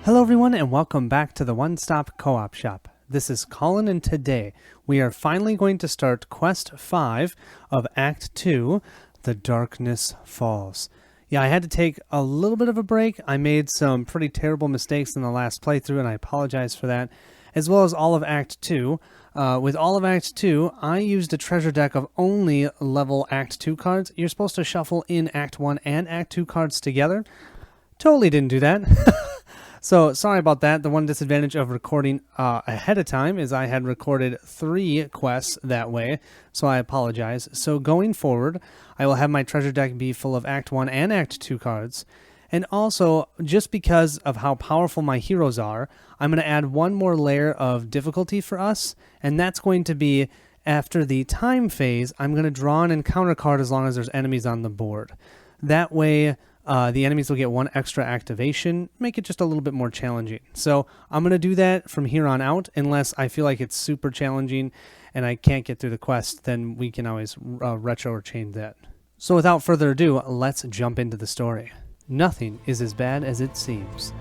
Hello everyone and welcome back to the One Stop Co-op Shop. This is Colin and today we are finally going to start Quest 5 of Act 2, The Darkness Falls. Yeah, I had to take a little bit of a break. I made some pretty terrible mistakes in the last playthrough and I apologize for that, as well as all of Act 2. With all of Act 2, I used a treasure deck of only level Act 2 cards. You're supposed to shuffle in Act 1 and Act 2 cards together. Totally didn't do that. So sorry about that. The one disadvantage of recording ahead of time is I had recorded 3 quests that way, so I apologize. So going forward, I will have my treasure deck be full of Act 1 and Act 2 cards. And also, just because of how powerful my heroes are, I'm going to add one more layer of difficulty for us, and that's going to be after the time phase, I'm going to draw an encounter card as long as there's enemies on the board. That way, the enemies will get 1 extra activation, make it just a little bit more challenging. So I'm going to do that from here on out, unless I feel like it's super challenging and I can't get through the quest, then we can always retro or change that. So without further ado, let's jump into the story. Nothing is as bad as it seems.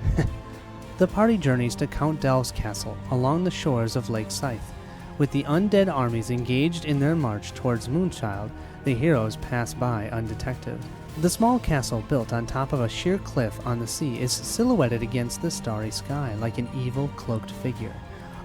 The party journeys to Count DALV's castle along the shores of Lake Scythe. With the undead armies engaged in their march towards Moonchild, the heroes pass by undetected. The small castle built on top of a sheer cliff on the sea is silhouetted against the starry sky like an evil cloaked figure.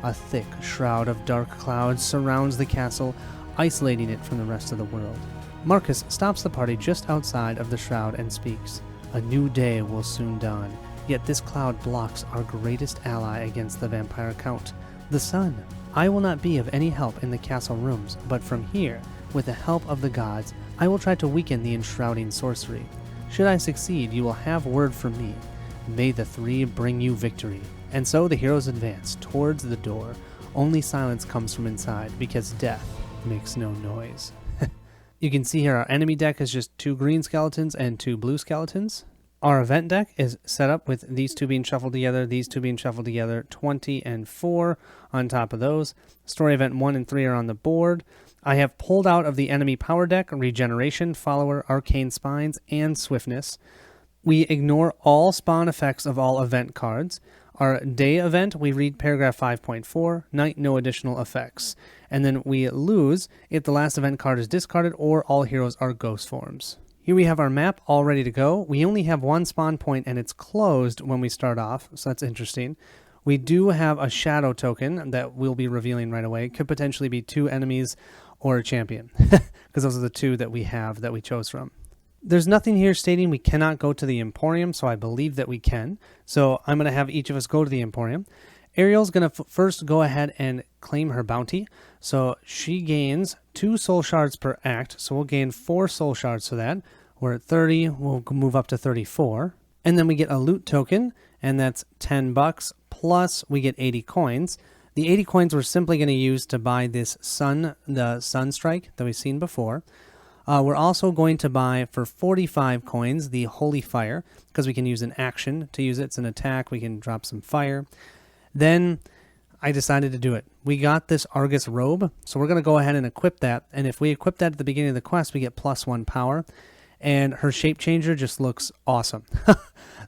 A thick shroud of dark clouds surrounds the castle, isolating it from the rest of the world. Marcus stops the party just outside of the shroud and speaks. A new day will soon dawn, yet this cloud blocks our greatest ally against the vampire count, the sun. I will not be of any help in the castle rooms, but from here, with the help of the gods, I will try to weaken the enshrouding sorcery. Should I succeed, you will have word from me. May the 3 bring you victory. And so the heroes advance towards the door. Only silence comes from inside, because death makes no noise. You can see here our enemy deck is just 2 green skeletons and 2 blue skeletons. Our event deck is set up with these 2 being shuffled together, these 2 being shuffled together, 20 and 4 on top of those. Story event 1 and 3 are on the board. I have pulled out of the enemy power deck Regeneration, Follower, Arcane Spines, and Swiftness. We ignore all spawn effects of all event cards. Our day event, we read paragraph 5.4, night, no additional effects. And then we lose if the last event card is discarded or all heroes are ghost forms. Here we have our map all ready to go. We only have 1 spawn point and it's closed when we start off, so that's interesting. We do have a shadow token that we'll be revealing right away. It could potentially be 2 enemies or a champion, because those are the 2 that we have that we chose from. There's nothing here stating we cannot go to the Emporium, so I believe that we can. So I'm going to have each of us go to the Emporium. Ariel's going to first go ahead and claim her bounty. So she gains 2 soul shards per act, so we'll gain 4 soul shards for that. We're at 30, we'll move up to 34. And then we get a loot token, and that's $10, plus we get 80 coins. The 80 coins we're simply going to use to buy this the Sunstrike that we've seen before. We're also going to buy for 45 coins the Holy Fire, because we can use an action to use it. It's an attack. We can drop some fire. Then I decided to do it. We got this Argus robe, so we're going to go ahead and equip that. And if we equip that at the beginning of the quest, we get +1 power. And her shape changer just looks awesome.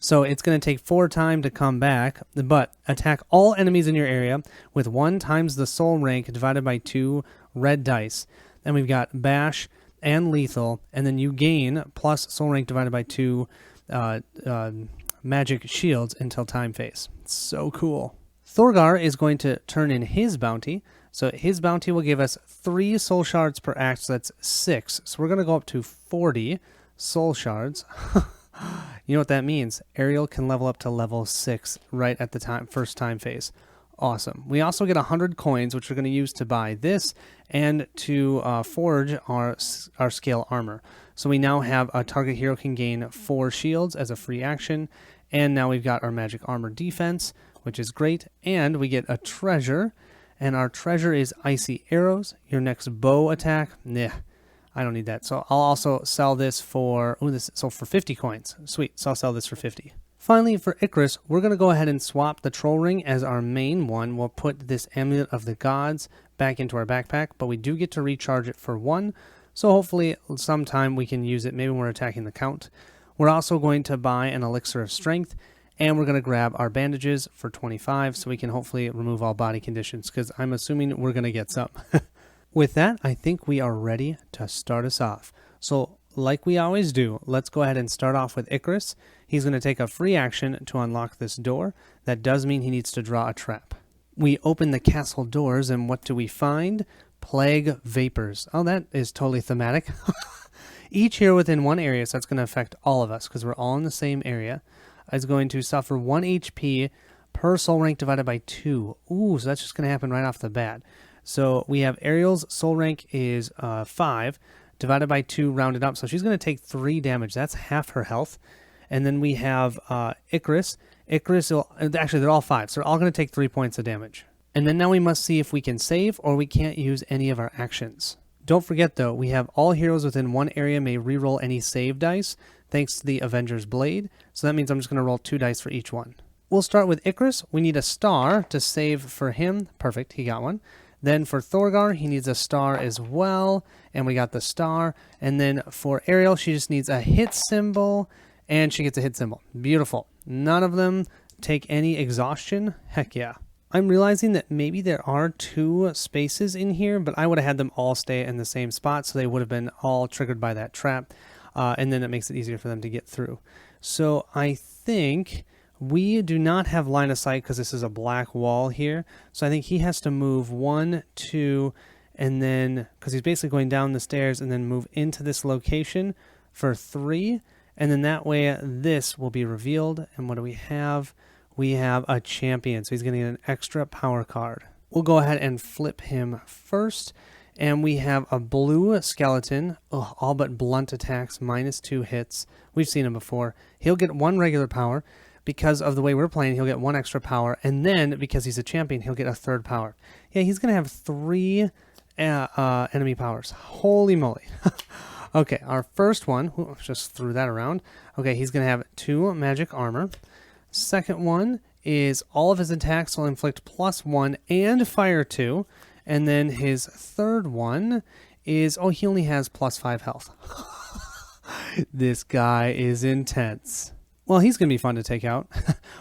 So it's going to take 4 time to come back, but attack all enemies in your area with 1 times the soul rank divided by 2 red dice. Then we've got bash and lethal, and then you gain plus soul rank divided by 2 magic shields until time phase. It's so cool. Thorgar is going to turn in his bounty. So his bounty will give us 3 soul shards per act, so that's 6. So we're going to go up to 40 soul shards. You know what that means? Ariel can level up to level 6 right at the first time phase. Awesome. We also get 100 coins, which we're going to use to buy this and to forge our scale armor. So we now have a target hero can gain 4 shields as a free action, and now we've got our magic armor defense, which is great, and we get a treasure, and our treasure is icy arrows. Your next bow attack, I don't need that. So I'll also sell this for, for 50 coins. Sweet, so I'll sell this for 50. Finally, for Icarus, we're going to go ahead and swap the troll ring as our main one. We'll put this amulet of the gods back into our backpack, but we do get to recharge it for 1. So hopefully sometime we can use it, maybe when we're attacking the count. We're also going to buy an elixir of strength, And we're going to grab our bandages for 25 so we can hopefully remove all body conditions, because I'm assuming we're going to get some. With that, I think we are ready to start us off. So like we always do, let's go ahead and start off with Icarus. He's going to take a free action to unlock this door. That does mean he needs to draw a trap. We open the castle doors, and what do we find? Plague vapors. Oh, that is totally thematic. Each hero within one area, so that's going to affect all of us because we're all in the same area, is going to suffer 1 HP per soul rank divided by 2. Ooh, so that's just going to happen right off the bat. So we have Ariel's soul rank is 5, divided by 2 rounded up. So she's going to take 3 damage. That's half her health. And then we have Icarus. Icarus, actually they're all 5, so they're all going to take 3 points of damage. And then now we must see if we can save or we can't use any of our actions. Don't forget though, we have all heroes within one area may reroll any save dice thanks to the Avenger's Blade. So that means I'm just going to roll 2 dice for each one. We'll start with Icarus. We need a star to save for him. Perfect, he got one. Then for Thorgar, he needs a star as well, and we got the star. And then for Ariel, she just needs a hit symbol, and she gets a hit symbol. Beautiful. None of them take any exhaustion. Heck yeah. I'm realizing that maybe there are 2 spaces in here, but I would have had them all stay in the same spot, so they would have been all triggered by that trap, and then it makes it easier for them to get through. So I think we do not have line of sight because this is a black wall here. So I think he has to move 1, 2, and then, because he's basically going down the stairs and then move into this location for 3. And then that way this will be revealed. And what do we have? We have a champion. So he's going to get an extra power card. We'll go ahead and flip him first. And we have a blue skeleton, all but blunt attacks, -2 hits. We've seen him before. He'll get 1 regular power. Because of the way we're playing, he'll get 1 extra power, and then because he's a champion, he'll get a 3rd power. Yeah, he's going to have 3 enemy powers. Holy moly. Okay, our first one, just threw that around. Okay, he's going to have 2 magic armor. Second one is all of his attacks will inflict +1 and fire 2. And then his third one is, he only has +5 health. This guy is intense. Well, he's going to be fun to take out.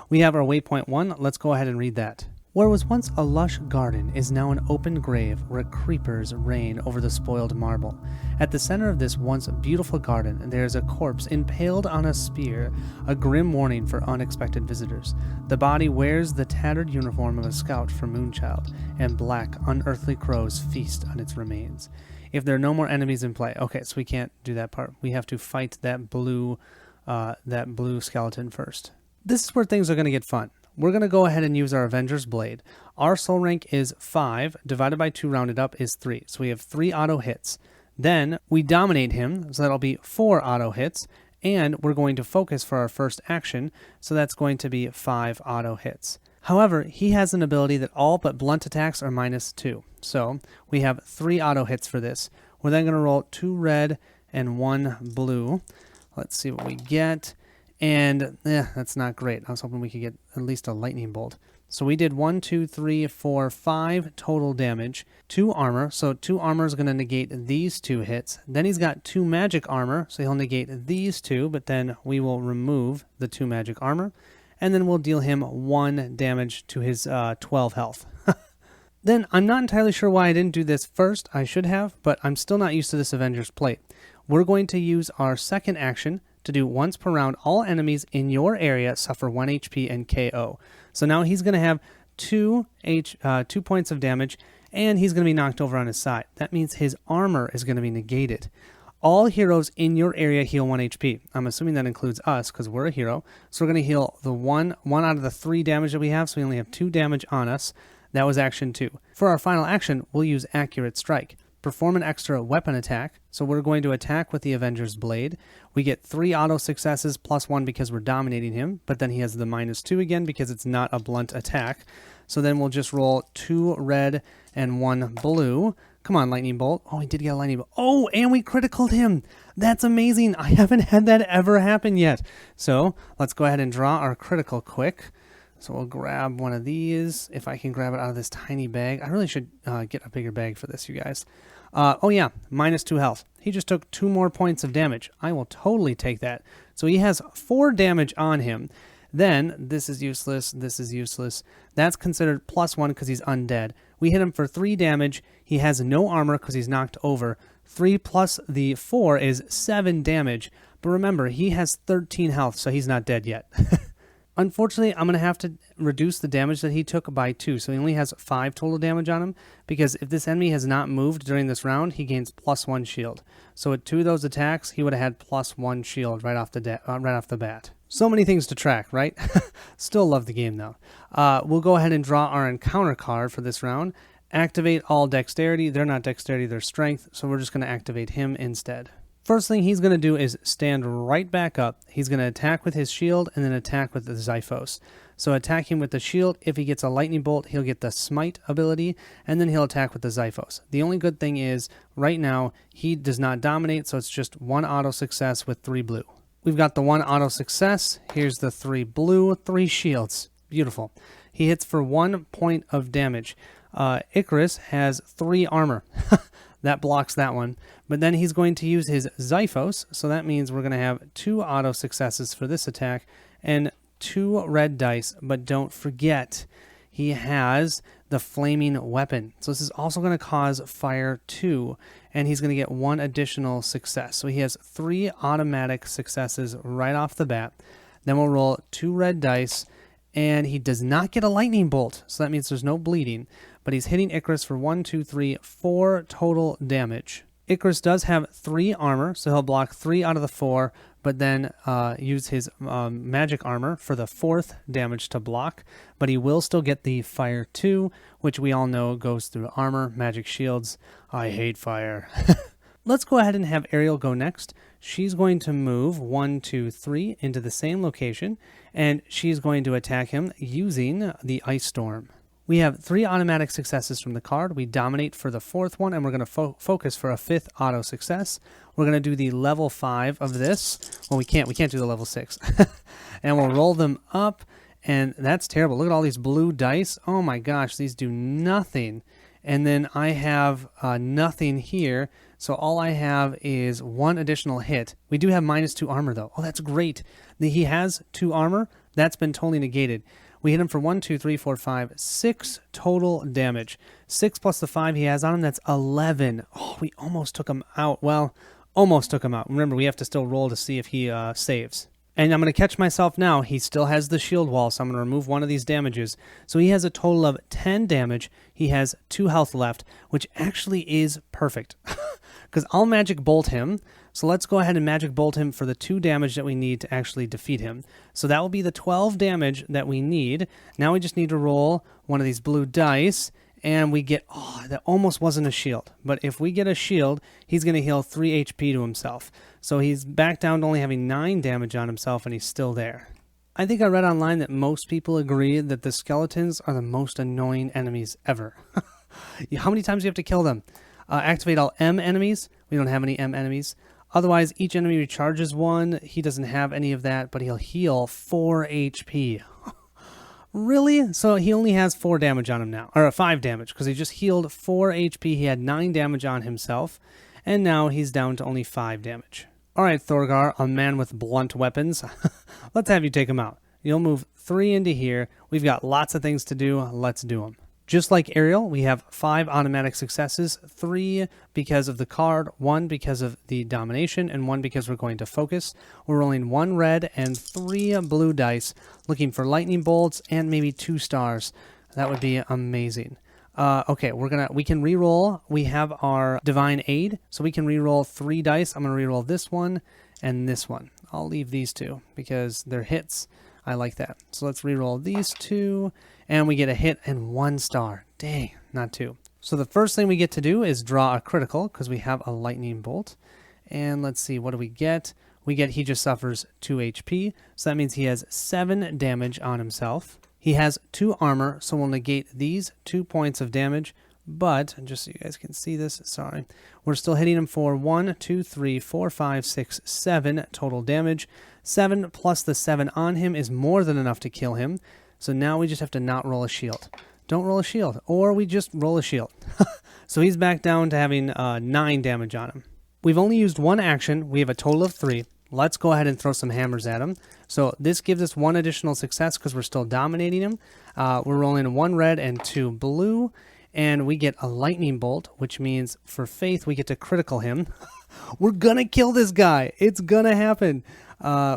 We have our waypoint 1. Let's go ahead and read that. Where was once a lush garden is now an open grave where creepers reign over the spoiled marble. At the center of this once beautiful garden, there is a corpse impaled on a spear, a grim warning for unexpected visitors. The body wears the tattered uniform of a scout for Moonchild, and black, unearthly crows feast on its remains. If there are no more enemies in play, okay, so we can't do that part. We have to fight that blue skeleton first. This is where things are going to get fun. We're going to go ahead and use our Avenger's Blade. Our soul rank is 5, divided by 2 rounded up is 3. So we have 3 auto hits. Then we dominate him, so that'll be 4 auto hits, and we're going to focus for our first action, so that's going to be 5 auto hits. However, he has an ability that all but blunt attacks are -2. So we have 3 auto hits for this. We're then going to roll 2 red and 1 blue. Let's see what we get. And that's not great. I was hoping we could get at least a lightning bolt. So we did 1, 2, 3, 4, 5 total damage. 2 armor. So 2 armor is going to negate these 2 hits. Then he's got 2 magic armor. So he'll negate these 2. But then we will remove the 2 magic armor. And then we'll deal him 1 damage to his 12 health. Then I'm not entirely sure why I didn't do this first. I should have. But I'm still not used to this Avenger's Plate. We're going to use our second action to do once per round, all enemies in your area suffer 1 HP and KO. So now he's going to have 2 points of damage, and he's going to be knocked over on his side. That means his armor is going to be negated. All heroes in your area heal 1 HP. I'm assuming that includes us because we're a hero. So we're going to heal the one out of the 3 damage that we have, so we only have 2 damage on us. That was action 2. For our final action, we'll use Accurate Strike. Perform an extra weapon attack. So we're going to attack with the Avenger's Blade. We get 3 auto successes plus 1 because we're dominating him, but then he has the -2 again because it's not a blunt attack. So then we'll just roll 2 red and 1 blue. Come on, lightning bolt. Oh, he did get a lightning bolt. Oh, and we criticaled him. That's amazing. I haven't had that ever happen yet. So let's go ahead and draw our critical quick. So we'll grab one of these, if I can grab it out of this tiny bag. I really should get a bigger bag for this, you guys. Oh yeah, -2 health. He just took 2 more points of damage. I will totally take that. So he has 4 damage on him. Then this is useless. This is useless. That's considered +1 because he's undead. We hit him for 3 damage. He has no armor because he's knocked over. 3 plus the 4 is 7 damage. But remember, he has 13 health, so he's not dead yet. Unfortunately, I'm going to have to reduce the damage that he took by 2. So he only has 5 total damage on him, because if this enemy has not moved during this round, he gains +1 shield. So with 2 of those attacks, he would have had +1 shield right off the bat. So many things to track, right? Still love the game, though. We'll go ahead and draw our encounter card for this round. Activate all dexterity. They're not dexterity, they're strength, so we're just going to activate him instead. First thing he's going to do is stand right back up. He's going to attack with his shield and then attack with the Xiphos. So attack him with the shield. If he gets a lightning bolt, he'll get the smite ability, and then he'll attack with the Xiphos. The only good thing is, right now, he does not dominate, so it's just 1 auto success with 3 blue. We've got the 1 auto success. Here's the 3 blue, 3 shields. Beautiful. He hits for 1 point of damage. Icarus has 3 armor. That blocks that one. But then he's going to use his Xiphos, so that means we're going to have 2 auto successes for this attack and 2 red dice. But don't forget, he has the flaming weapon. So this is also going to cause fire 2, and he's going to get 1 additional success. So he has 3 automatic successes right off the bat. Then we'll roll 2 red dice, and he does not get a lightning bolt, so that means there's no bleeding. But he's hitting Icarus for 1, 2, 3, 4 total damage. Icarus does have 3 armor, so he'll block 3 out of the 4, but then use his magic armor for the 4th damage to block. But he will still get the fire 2, which we all know goes through armor, magic shields. I hate fire. Let's go ahead and have Ariel go next. She's going to move 1, 2, 3 into the same location, and she's going to attack him using the Ice Storm. We have 3 automatic successes from the card. We dominate for the 4th one, and we're going to focus for a 5th auto success. We're going to do the level 5 of this. Well, we can't do the level 6. And we'll roll them up, and that's terrible. Look at all these blue dice. Oh my gosh, these do nothing. And then I have nothing here, so all I have is 1 additional hit. We do have -2 armor, though. Oh, that's great. He has 2 armor. That's been totally negated. We hit him for 1, 2, 3, 4, 5, 6 total damage. 6 plus the 5 he has on him, that's 11. Oh, we almost took him out. Well, almost took him out. Remember, we have to still roll to see if he saves. And I'm going to catch myself now. He still has the shield wall, so I'm going to remove 1 of these damages. So he has a total of 10 damage. He has 2 health left, which actually is perfect. Because I'll magic bolt him. So let's go ahead and magic bolt him for the 2 damage that we need to actually defeat him. So that will be the 12 damage that we need. Now we just need to roll 1 of these blue dice, and we get, oh, that almost wasn't a shield. But if we get a shield, he's going to heal 3 HP to himself. So he's back down to only having 9 damage on himself, and he's still there. I think I read online that most people agree that the skeletons are the most annoying enemies ever. How many times do you have to kill them? Activate all M enemies. We don't have any M enemies. Otherwise, each enemy recharges 1. He doesn't have any of that, but he'll heal 4 HP. Really? So he only has 4 damage on him now, or 5 damage, because he just healed 4 HP. He had 9 damage on himself, and now he's down to only 5 damage. All right, Thorgar, a man with blunt weapons. Let's have you take him out. You'll move 3 into here. We've got lots of things to do. Let's do them. Just like Ariel, we have 5 automatic successes, 3 because of the card, 1 because of the domination, and 1 because we're going to focus. We're rolling 1 red and 3 blue dice, looking for lightning bolts and maybe 2 stars. That would be amazing. Okay, we can reroll. We have our divine aid, so we can reroll 3 dice. I'm gonna reroll this one and this one. I'll leave these 2 because they're hits. I like that. So let's reroll these 2, and we get a hit and 1 star. Dang, not 2. So the first thing we get to do is draw a critical because we have a lightning bolt. And let's see, what do we get? We get he just suffers 2 HP, so that means he has 7 damage on himself. He has 2 armor, so we'll negate these 2 points of damage. But, just so you guys can see this, sorry, we're still hitting him for 1, 2, 3, 4, 5, 6, 7 total damage. 7 plus the 7 on him is more than enough to kill him. So now we just have to not roll a shield. Don't roll a shield, or we just roll a shield. So he's back down to having 9 damage on him. We've only used 1 action. We have a total of 3. Let's go ahead and throw some hammers at him. So this gives us 1 additional success because we're still dominating him. We're rolling 1 red and 2 blue, and we get a lightning bolt, which means for Faith we get to critical him. We're gonna kill this guy. It's gonna happen.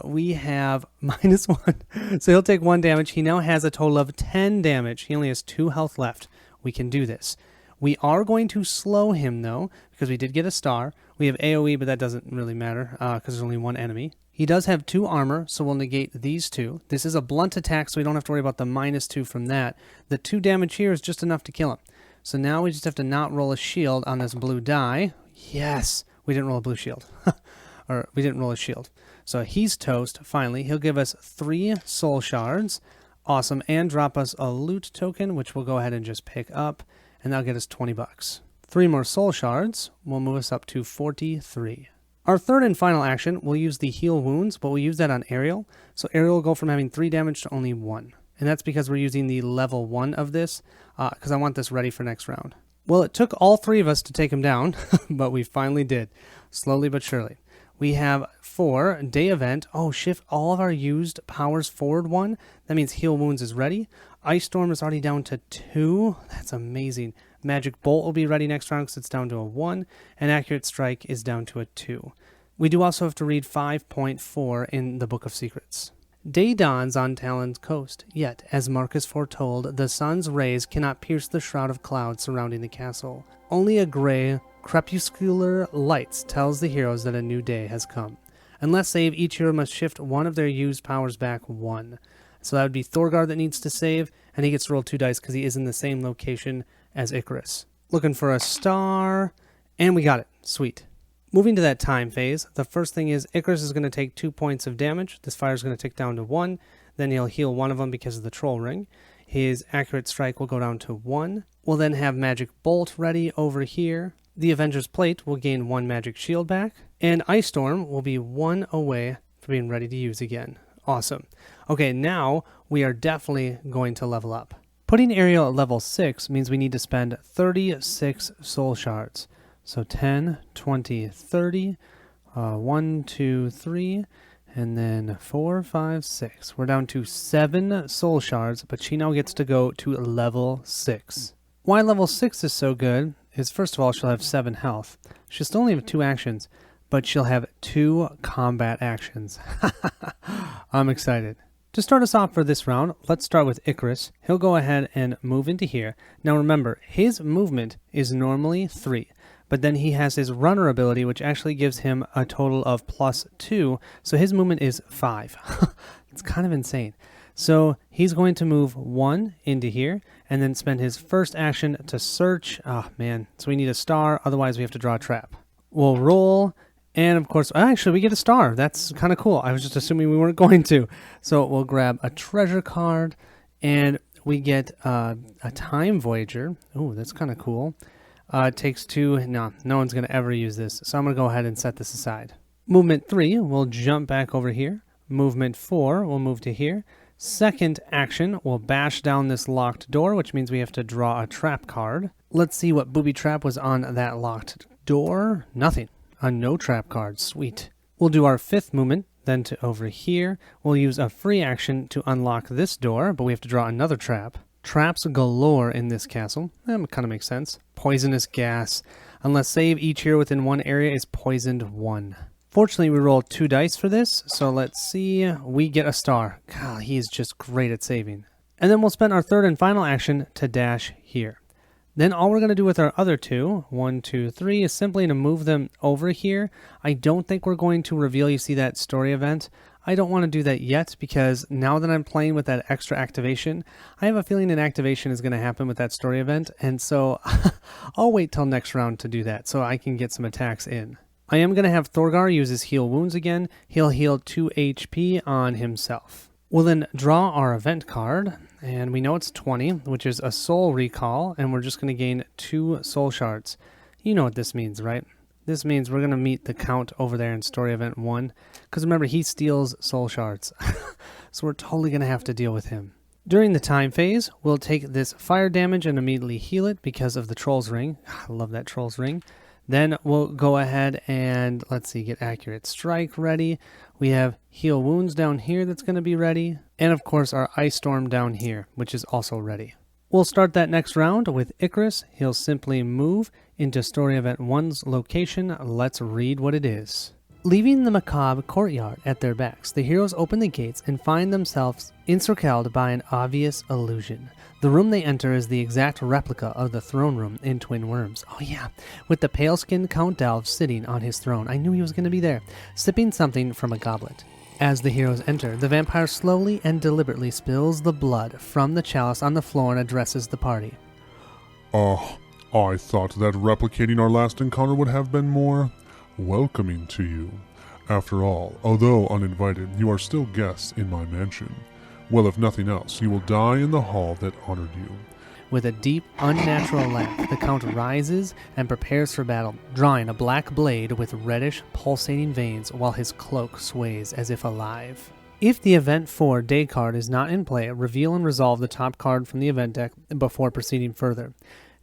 We have -1, so he'll take 1 damage. He now has a total of 10 damage. He only has 2 health left. We can do this. We are going to slow him, though, because we did get a star. We have AoE, but that doesn't really matter because there's only 1 enemy. He does have 2 armor, so we'll negate these 2. This is a blunt attack, so we don't have to worry about the -2 from that. The 2 damage here is just enough to kill him. So now we just have to not roll a shield on this blue die. Yes! We didn't roll a blue shield. Or we didn't roll a shield. So he's toast, finally. He'll give us 3 soul shards. Awesome. And drop us a loot token, which we'll go ahead and just pick up. And that'll get us 20 bucks. 3 more soul shards will move us up to 43. Our third and final action, we'll use the heal wounds, but we'll use that on Ariel. So Ariel will go from having 3 damage to only 1. And that's because we're using the level 1 of this, because I want this ready for next round. Well, it took all 3 of us to take him down, but we finally did. Slowly but surely. We have 4, day event. Oh, shift all of our used powers forward 1. That means heal wounds is ready. Ice Storm is already down to 2. That's amazing. Magic Bolt will be ready next round because it's down to a 1. And Accurate Strike is down to a 2. We do also have to read 5.4 in the Book of Secrets. Day dawns on Talon's coast, yet, as Marcus foretold, the sun's rays cannot pierce the shroud of clouds surrounding the castle. Only a gray, crepuscular light tells the heroes that a new day has come. Unless save, each hero must shift one of their used powers back 1. So that would be Thorgard that needs to save, and he gets to roll 2 dice because he is in the same location as Icarus. Looking for a star, and we got it. Sweet. Moving to that time phase, the first thing is Icarus is going to take 2 points of damage. This fire is going to tick down to 1. Then he'll heal 1 of them because of the troll ring. His Accurate Strike will go down to 1. We'll then have Magic Bolt ready over here. The Avenger's Plate will gain 1 Magic Shield back. And Ice Storm will be 1 away from being ready to use again. Awesome. Okay, now we are definitely going to level up. Putting Ariel at level 6 means we need to spend 36 soul shards. So 10, 20, 30, 1, 2, 3, and then 4, 5, 6. We're down to 7 soul shards, but she now gets to go to level 6. Why level 6 is so good is, first of all, she'll have 7 health. She'll still only have 2 actions, but she'll have 2 combat actions. I'm excited. To start us off for this round, let's start with Icarus. He'll go ahead and move into here. Now remember, his movement is normally 3, but then he has his runner ability, which actually gives him a total of +2, so his movement is 5. It's kind of insane. So he's going to move 1 into here, and then spend his first action to search. Oh man, so we need a star, otherwise we have to draw a trap. We'll roll. And of course, actually, we get a star. That's kind of cool. I was just assuming we weren't going to. So we'll grab a treasure card, and we get a time voyager. Oh, that's kind of cool. It takes 2. No one's going to ever use this. So I'm going to go ahead and set this aside. Movement 3, we'll jump back over here. Movement 4, we'll move to here. Second action, we'll bash down this locked door, which means we have to draw a trap card. Let's see what booby trap was on that locked door. Nothing. A no trap card. Sweet. We'll do our 5th movement, then to over here. We'll use a free action to unlock this door, but we have to draw another trap. Traps galore in this castle. That kind of makes sense. Poisonous gas. Unless save, each hero within 1 area is poisoned 1. Fortunately, we rolled 2 dice for this, so let's see. We get a star. God, he is just great at saving. And then we'll spend our 3rd and final action to dash here. Then all we're going to do with our other 2, 1, 2, 3, is simply to move them over here. I don't think we're going to reveal, you see that story event. I don't want to do that yet because now that I'm playing with that extra activation, I have a feeling an activation is going to happen with that story event. And so I'll wait till next round to do that so I can get some attacks in. I am going to have Thorgar use his heal wounds again. He'll heal 2 HP on himself. We'll then draw our event card, and we know it's 20, which is a soul recall, and we're just going to gain 2 soul shards. You know what this means, right? This means we're going to meet the Count over there in story event 1, because remember, he steals soul shards, so we're totally going to have to deal with him. During the time phase, we'll take this fire damage and immediately heal it because of the Troll's Ring. I love that Troll's Ring. Then we'll go ahead and, let's see, get Accurate Strike ready. We have Heal Wounds down here that's going to be ready. And of course our Ice Storm down here, which is also ready. We'll start that next round with Icarus. He'll simply move into Story Event 1's location. Let's read what it is. Leaving the macabre courtyard at their backs, the heroes open the gates and find themselves encircled by an obvious illusion. The room they enter is the exact replica of the throne room in Twin Worms. Oh yeah, with the pale-skinned Count DALV sitting on his throne. I knew he was going to be there, sipping something from a goblet. As the heroes enter, the vampire slowly and deliberately spills the blood from the chalice on the floor and addresses the party. I thought that replicating our last encounter would have been more welcoming to you. After all, although uninvited, you are still guests in my mansion. Well, if nothing else, you will die in the hall that honored you. With a deep, unnatural laugh, the Count rises and prepares for battle, drawing a black blade with reddish, pulsating veins while his cloak sways as if alive. If the Event 4 day card is not in play, reveal and resolve the top card from the event deck before proceeding further.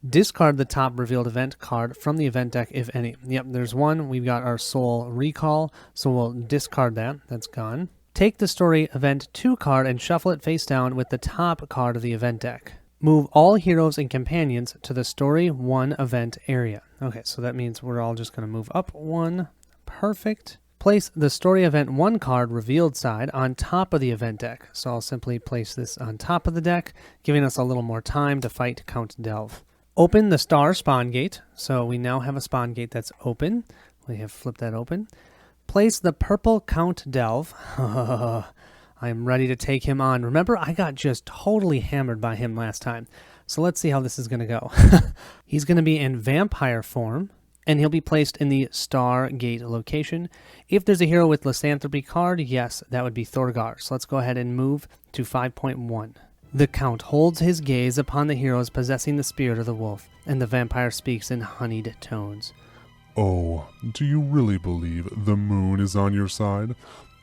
Discard the top revealed event card from the event deck, if any. Yep, there's one. We've got our Soul Recall, so we'll discard that. That's gone. Take the Story Event 2 card and shuffle it face down with the top card of the event deck. Move all heroes and companions to the Story 1 event area. Okay, so that means we're all just going to move up one. Perfect. Place the Story Event 1 card revealed side on top of the event deck. So I'll simply place this on top of the deck, giving us a little more time to fight Count DALV. Open the Star Spawn Gate. So we now have a spawn gate that's open. We have flipped that open. Place the purple Count DALV. I'm ready to take him on. Remember, I got just totally hammered by him last time. So let's see how this is going to go. He's going to be in vampire form, and he'll be placed in the Star Gate location. If there's a hero with Lysanthropy card, yes, that would be Thorgar. So let's go ahead and move to 5.1. The Count holds his gaze upon the heroes possessing the spirit of the wolf, and the vampire speaks in honeyed tones. Oh, do you really believe the moon is on your side?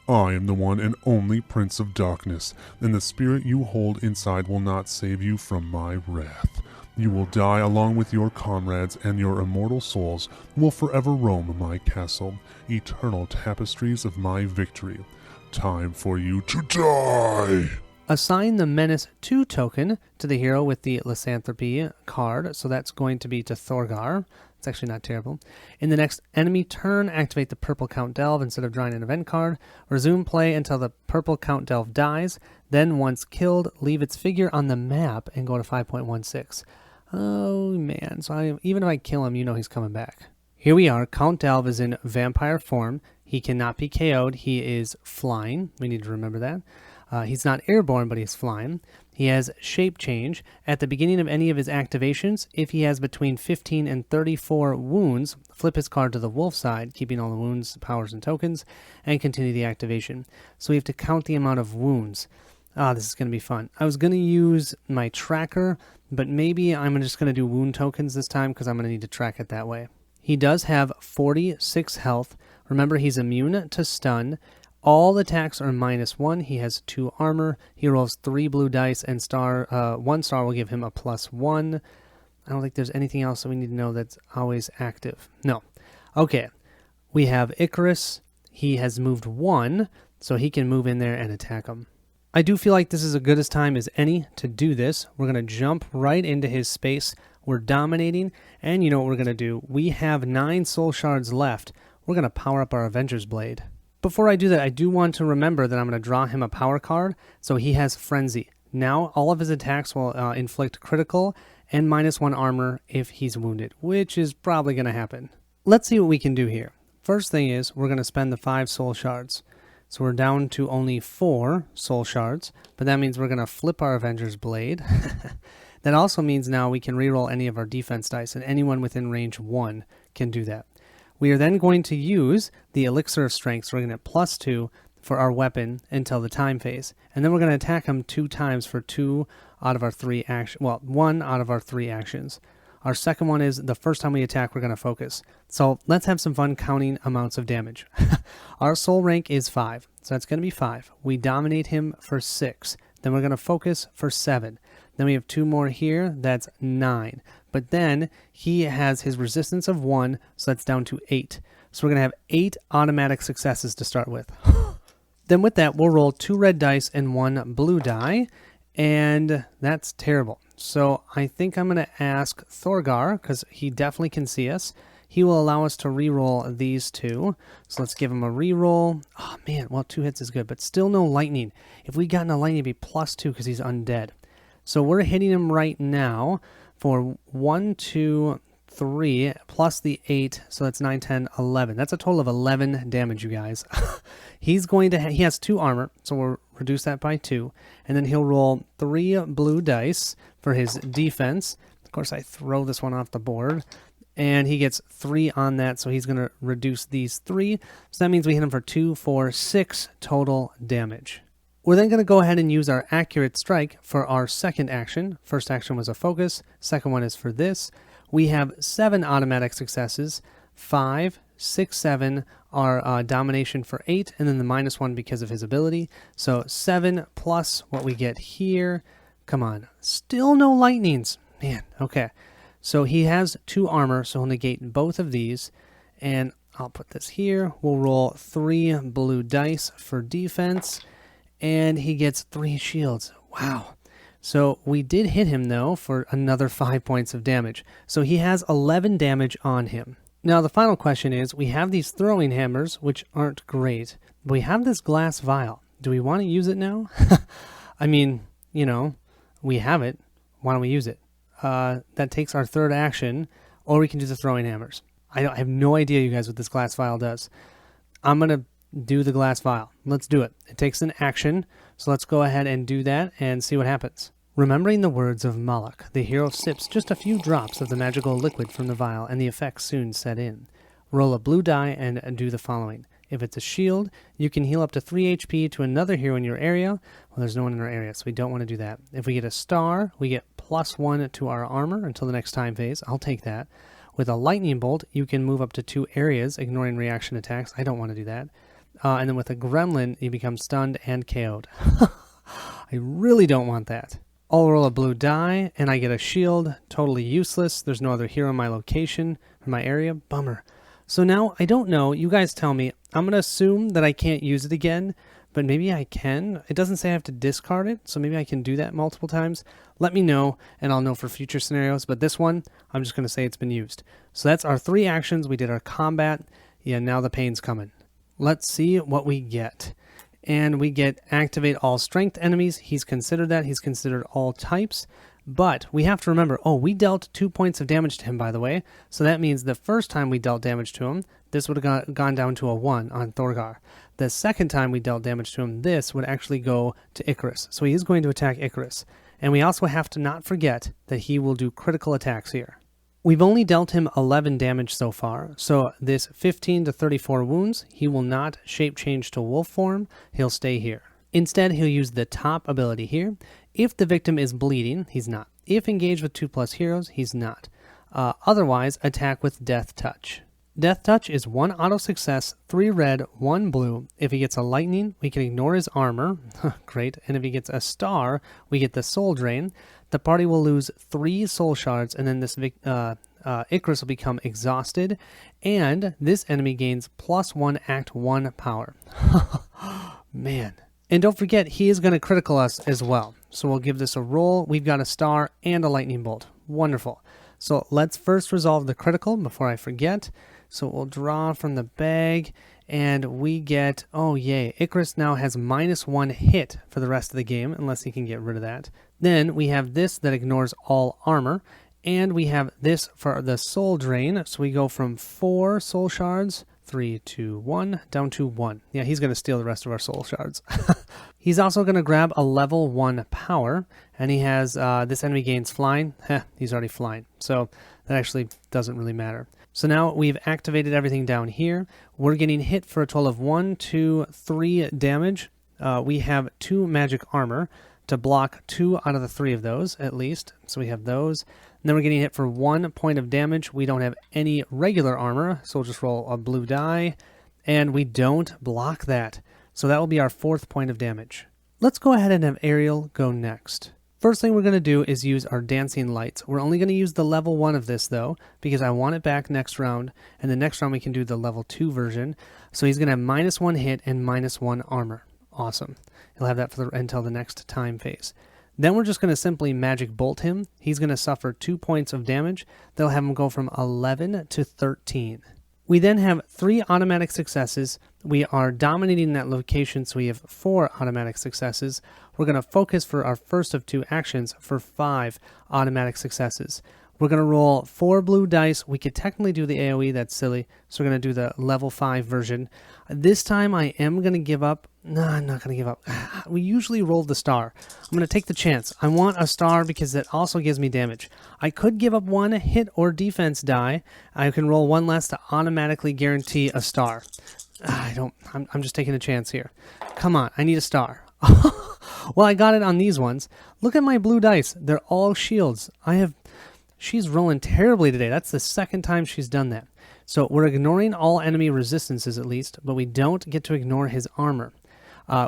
I am the one and only Prince of Darkness, and the spirit you hold inside will not save you from my wrath. You will die along with your comrades, and your immortal souls will forever roam my castle, eternal tapestries of my victory. Time for you to die! Assign the Menace 2 token to the hero with the Lysanthropy card, so that's going to be to Thorgar. It's actually not terrible. In the next enemy turn, activate the purple Count DALV instead of drawing an event card. Resume play until the purple Count DALV dies. Then, once killed, leave its figure on the map and go to 5.16. Oh, man. So even if I kill him, you know he's coming back. Here we are. Count DALV is in vampire form. He cannot be KO'd. He is flying. We need to remember that. He's not airborne, but he's flying. He has shape change. At the beginning of any of his activations, if he has between 15 and 34 wounds, flip his card to the wolf side, keeping all the wounds, powers, and tokens, and continue the activation. So we have to count the amount of wounds. This is going to be fun. I was going to use my tracker, but maybe I'm just going to do wound tokens this time because I'm going to need to track it that way. He does have 46 health. Remember, he's immune to stun. All attacks are -1. He has 2 armor. He rolls 3 blue dice, and 1 star will give him a +1. I don't think there's anything else that we need to know that's always active. No. Okay. We have Icarus. He has moved 1, so he can move in there and attack him. I do feel like this is as good a time as any to do this. We're going to jump right into his space. We're dominating, and you know what we're going to do. We have 9 soul shards left. We're going to power up our Avenger's Blade. Before I do that, I do want to remember that I'm going to draw him a power card, so he has Frenzy. Now, all of his attacks will inflict critical and -1 armor if he's wounded, which is probably going to happen. Let's see what we can do here. First thing is, we're going to spend the 5 soul shards. So we're down to only 4 soul shards, but that means we're going to flip our Avenger's Blade. That also means now we can reroll any of our defense dice, and anyone within range 1 can do that. We are then going to use the Elixir of Strength, so we're going to get +2 for our weapon until the time phase. And then we're going to attack him 2 times for 2 out of our 3 actions. Well, 1 out of our 3 actions. Our second one is the first time we attack, we're going to focus. So let's have some fun counting amounts of damage. Our soul rank is 5, so that's going to be 5. We dominate him for 6. Then we're going to focus for 7. Then we have 2 more here. That's 9. But then he has his resistance of 1, so that's down to 8. So we're going to have 8 automatic successes to start with. Then with that, we'll roll 2 red dice and 1 blue die, and that's terrible. So I think I'm going to ask Thorgar, because he definitely can see us. He will allow us to re-roll these 2. So let's give him a re-roll. Oh man, well 2 hits is good, but still no lightning. If we gotten a lightning, it'd be +2 because he's undead. So we're hitting him right now for 1, 2, 3, plus the 8, so that's 9, 10, 11. That's a total of 11 damage, you guys. He's going to he has 2 armor, so we'll reduce that by 2, and then he'll roll 3 blue dice for his defense. Of course, I throw this one off the board, and he gets 3 on that, so he's going to reduce these 3. So that means we hit him for 2, 4, 6 total damage. We're then going to go ahead and use our Accurate Strike for our second action. First action was a focus. Second one is for this. We have 7 automatic successes. 5, 6, 7 are domination for 8, and then the -1 because of his ability. So 7 plus what we get here. Come on. Still no lightnings. Man, okay. So he has 2 armor, so he'll negate both of these. And I'll put this here. We'll roll 3 blue dice for defense. And he gets 3 shields. Wow. So we did hit him, though, for another 5 points of damage. So he has 11 damage on him. Now, the final question is, we have these throwing hammers, which aren't great. But we have this glass vial. Do we want to use it now? I mean, you know, we have it. Why don't we use it? That takes our third action, or we can do the throwing hammers. I have no idea, you guys, what this glass vial does. I'm going to do the glass vial. Let's do it. It takes an action, so let's go ahead and do that and see what happens. Remembering the words of Malak, the hero sips just a few drops of the magical liquid from the vial, and the effects soon set in. Roll a blue die and do the following. If it's a shield, you can heal up to 3 HP to another hero in your area. Well, there's no one in our area, so we don't want to do that. If we get a star, we get +1 to our armor until the next time phase. I'll take that. With a lightning bolt, you can move up to 2 areas, ignoring reaction attacks. I don't want to do that. And then with a gremlin, you become stunned and KO'd. I really don't want that. I'll roll a blue die, and I get a shield. Totally useless. There's no other hero in my location, or my area. Bummer. So now, I don't know. You guys tell me. I'm going to assume that I can't use it again, but maybe I can. It doesn't say I have to discard it, so maybe I can do that multiple times. Let me know, and I'll know for future scenarios. But this one, I'm just going to say it's been used. So that's our 3 actions. We did our combat. Yeah, now the pain's coming. Let's see what we get. And we get activate all strength enemies. He's considered that. He's considered all types. But we have to remember, oh, we dealt 2 points of damage to him, by the way. So that means the first time we dealt damage to him, this would have gone down to a 1 on Thorgar. The second time we dealt damage to him, this would actually go to Icarus. So he is going to attack Icarus. And we also have to not forget that he will do critical attacks here. We've only dealt him 11 damage so far, so this 15 to 34 wounds, he will not shape change to wolf form, he'll stay here. Instead, he'll use the top ability here. If the victim is bleeding, he's not. If engaged with 2+ heroes, he's not. Otherwise, attack with Death Touch. Death Touch is 1 auto success, 3 red, 1 blue. If he gets a lightning, we can ignore his armor. Great. And if he gets a star, we get the soul drain. The party will lose 3 soul shards, and then this Icarus will become exhausted, and this enemy gains +1 Act 1 power. Man. And don't forget, he is going to critical us as well. So we'll give this a roll. We've got a star and a lightning bolt. Wonderful. So let's first resolve the critical before I forget. So we'll draw from the bag, and we get, oh yay, Icarus now has -1 hit for the rest of the game, unless he can get rid of that. Then we have this that ignores all armor, and we have this for the soul drain. So we go from 4 soul shards, 3, 2, 1, down to 1. Yeah, he's going to steal the rest of our soul shards. He's also going to grab a level 1 power, and he has, this enemy gains flying. He's already flying, so that actually doesn't really matter. So now we've activated everything down here. We're getting hit for a total of 1, 2, 3 damage. We have 2 magic armor to block 2 out of the 3 of those, at least. So we have those. And then we're getting hit for 1 point of damage. We don't have any regular armor, so we'll just roll a blue die. And we don't block that. So that will be our 4th point of damage. Let's go ahead and have Ariel go next. First thing we're going to do is use our dancing lights. We're only going to use the level 1 of this though, because I want it back next round, and the next round we can do the level 2 version. So he's going to have -1 hit and -1 armor. Awesome. He'll have that for until the next time phase. Then we're just going to simply magic bolt him. He's going to suffer 2 points of damage. That'll have him go from 11 to 13. We then have 3 automatic successes. We are dominating that location, so we have 4 automatic successes. We're going to focus for our first of 2 actions for 5 automatic successes. We're going to roll 4 blue dice. We could technically do the AoE, that's silly. So we're going to do the level 5 version. This time I am going to give up. No, I'm not going to give up. We usually roll the star. I'm going to take the chance. I want a star because it also gives me damage. I could give up 1 hit or defense die. I can roll 1 less to automatically guarantee a star. I'm just taking a chance here. Come on, I need a star. Well, I got it on these ones. Look at my blue dice. They're all shields. She's rolling terribly today. That's the second time she's done that. So we're ignoring all enemy resistances at least, but we don't get to ignore his armor.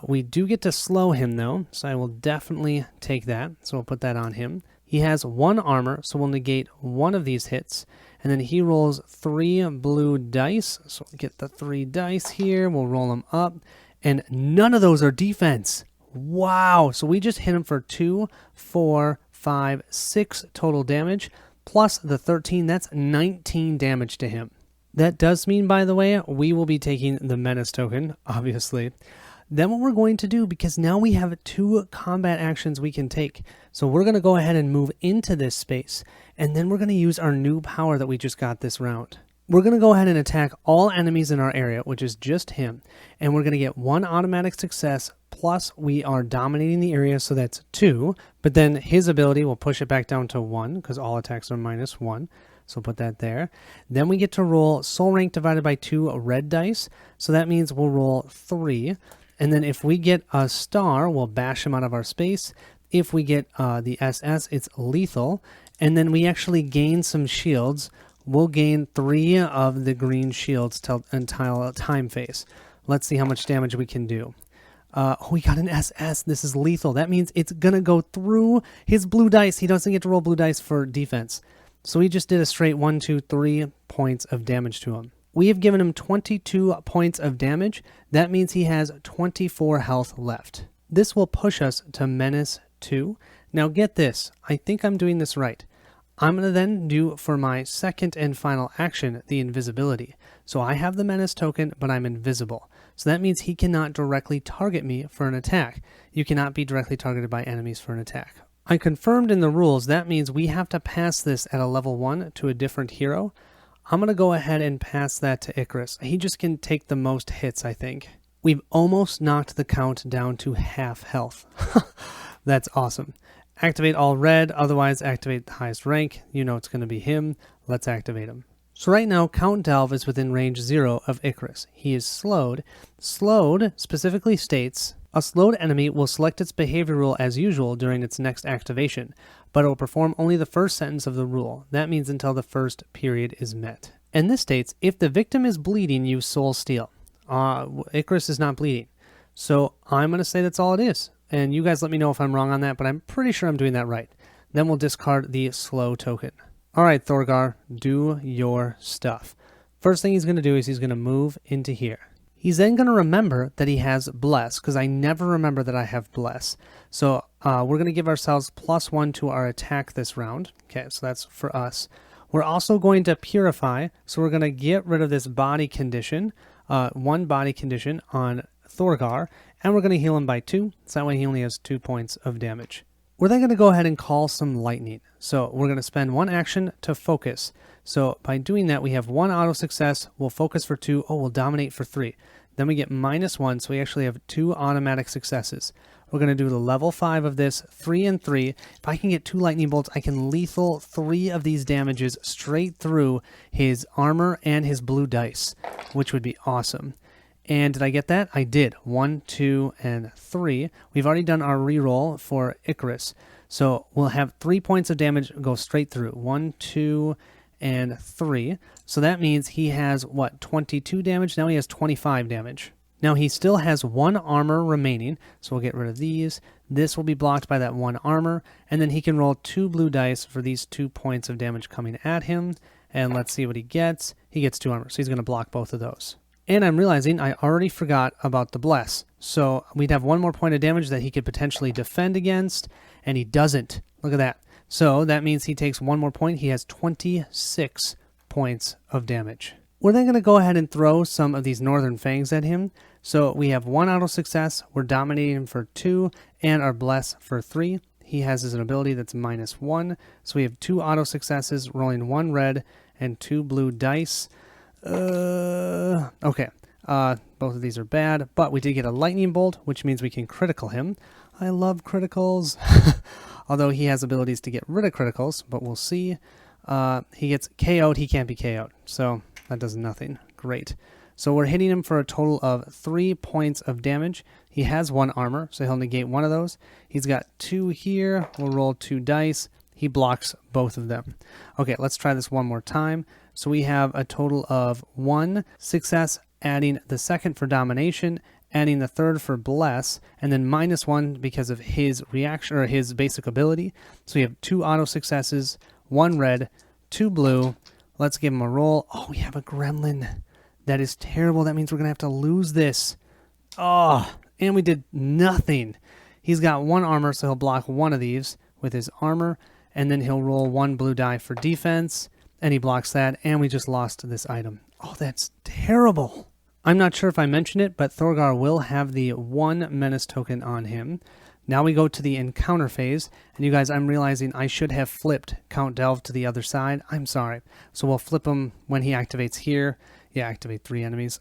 We do get to slow him though, so I will definitely take that. So we'll put that on him. He has 1 armor, so we'll negate 1 of these hits. And then he rolls 3 blue dice. So we'll get the 3 dice here. We'll roll them up. And none of those are defense. Wow. So we just hit him for 2, 4, 5, 6 total damage. Plus the 13, that's 19 damage to him. That does mean, by the way, we will be taking the menace token, obviously. Then what we're going to do, because now we have 2 combat actions we can take. So we're going to go ahead and move into this space. And then we're going to use our new power that we just got this round. We're going to go ahead and attack all enemies in our area, which is just him. And we're going to get 1 automatic success, plus we are dominating the area, so that's 2. But then his ability will push it back down to 1, because all attacks are -1. So put that there. Then we get to roll soul rank divided by 2 red dice. So that means we'll roll 3. And then if we get a star, we'll bash him out of our space. If we get the SS, it's lethal. And then we actually gain some shields. We'll gain 3 of the green shields until time phase. Let's see how much damage we can do. We got an SS. This is lethal. That means it's going to go through his blue dice. He doesn't get to roll blue dice for defense. So we just did a straight 1, 2, 3 points of damage to him. We have given him 22 points of damage. That means he has 24 health left. This will push us to Menace 2. Now get this. I think I'm doing this right. I'm going to then do for my second and final action the invisibility. So I have the Menace token, but I'm invisible. So that means he cannot directly target me for an attack. You cannot be directly targeted by enemies for an attack. I confirmed in the rules. That means we have to pass this at a level 1 to a different hero. I'm going to go ahead and pass that to Icarus. He just can take the most hits, I think. We've almost knocked the count down to half health. That's awesome. Activate all red, otherwise activate the highest rank. You know it's going to be him. Let's activate him. So right now, Count Dalv is within range 0 of Icarus. He is slowed. Slowed specifically states, a slowed enemy will select its behavior rule as usual during its next activation, but it will perform only the first sentence of the rule. That means until the first period is met. And this states, if the victim is bleeding, use Soul Steal. Icarus is not bleeding. So I'm going to say that's all it is. And you guys let me know if I'm wrong on that, but I'm pretty sure I'm doing that right. Then we'll discard the slow token. All right, Thorgar, do your stuff. First thing he's going to do is he's going to move into here. He's then going to remember that he has Bless, because I never remember that I have Bless. So we're going to give ourselves +1 to our attack this round. Okay, so that's for us. We're also going to Purify, so we're going to get rid of this body condition, 1 body condition on Thorgar, and we're going to heal him by 2, so that way he only has 2 points of damage. We're then going to go ahead and call some lightning. So we're going to spend 1 action to focus. So by doing that, we have 1 auto success. We'll focus for 2. Oh, we'll dominate for 3. Then we get -1, so we actually have 2 automatic successes. We're going to do the level 5 of this, 3 and 3. If I can get 2 lightning bolts, I can lethal 3 of these damages straight through his armor and his blue dice, which would be awesome. And did I get that? I did. 1, 2, and 3. We've already done our reroll for Icarus. So we'll have 3 points of damage go straight through. 1, 2, and 3. So that means he has, what, 22 damage? Now he has 25 damage. Now he still has 1 armor remaining, so we'll get rid of these. This will be blocked by that 1 armor, and then he can roll 2 blue dice for these 2 points of damage coming at him. And let's see what he gets. He gets 2 armor, so he's going to block both of those. And I'm realizing I already forgot about the Bless. So we'd have 1 more point of damage that he could potentially defend against, and he doesn't. Look at that. So that means he takes 1 more point. He has 26 points of damage. We're then going to go ahead and throw some of these Northern Fangs at him. So we have 1 auto success, we're dominating him for 2, and our Bless for 3. He has his ability that's -1, so we have 2 auto successes, rolling 1 red and 2 blue dice. Okay, both of these are bad, but we did get a lightning bolt, which means we can critical him. I love criticals, although he has abilities to get rid of criticals, but we'll see. He gets KO'd, he can't be KO'd, so that does nothing. Great. So we're hitting him for a total of 3 points of damage. He has 1 armor, so he'll negate 1 of those. He's got 2 here. We'll roll 2 dice. He blocks both of them. Okay, let's try this one more time. So we have a total of 1 success, adding the 2nd for domination, adding the 3rd for bless, and then -1 because of his reaction or his basic ability. So we have 2 auto successes, 1 red, 2 blue. Let's give him a roll. Oh, we have a gremlin. That is terrible. That means we're going to have to lose this. Oh, and we did nothing. He's got 1 armor, so he'll block 1 of these with his armor, and then he'll roll 1 blue die for defense, and he blocks that, and we just lost this item. Oh, that's terrible. I'm not sure if I mentioned it, but Thorgar will have the 1 menace token on him. Now we go to the encounter phase, and you guys, I'm realizing I should have flipped Count Delve to the other side. I'm sorry. So we'll flip him when he activates here. Yeah, activate 3 enemies.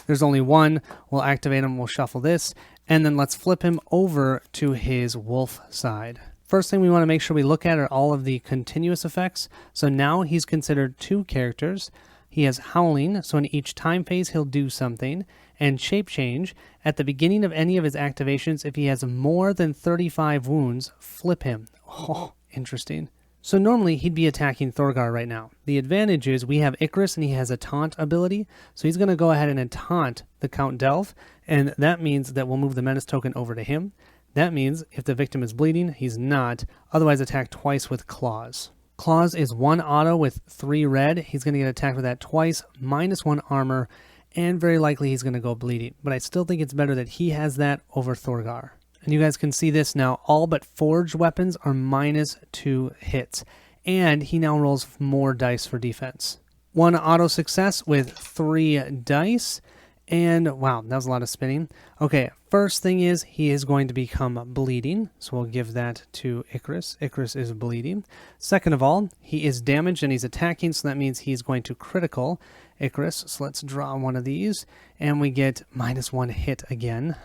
There's only 1. We'll activate him. We'll shuffle this. And then let's flip him over to his wolf side. First thing we want to make sure we look at are all of the continuous effects. So now he's considered 2 characters. He has Howling, so in each time phase he'll do something. And Shape Change. At the beginning of any of his activations, if he has more than 35 wounds, flip him. Oh, interesting. So normally he'd be attacking Thorgar right now. The advantage is we have Icarus and he has a taunt ability. So he's going to go ahead and taunt the Count Delve. And that means that we'll move the menace token over to him. That means if the victim is bleeding, he's not. Otherwise attack twice with Claws. Claws is 1 auto with 3 red. He's going to get attacked with that twice, -1 armor, and very likely he's going to go bleeding. But I still think it's better that he has that over Thorgar. And you guys can see this now. All but forged weapons are -2 hits. And he now rolls more dice for defense. 1 auto success with 3 dice. And wow, that was a lot of spinning. Okay, first thing is he is going to become bleeding. So we'll give that to Icarus. Icarus is bleeding. Second of all, he is damaged and he's attacking. So that means he's going to critical Icarus. So let's draw 1 of these. And we get -1 hit again.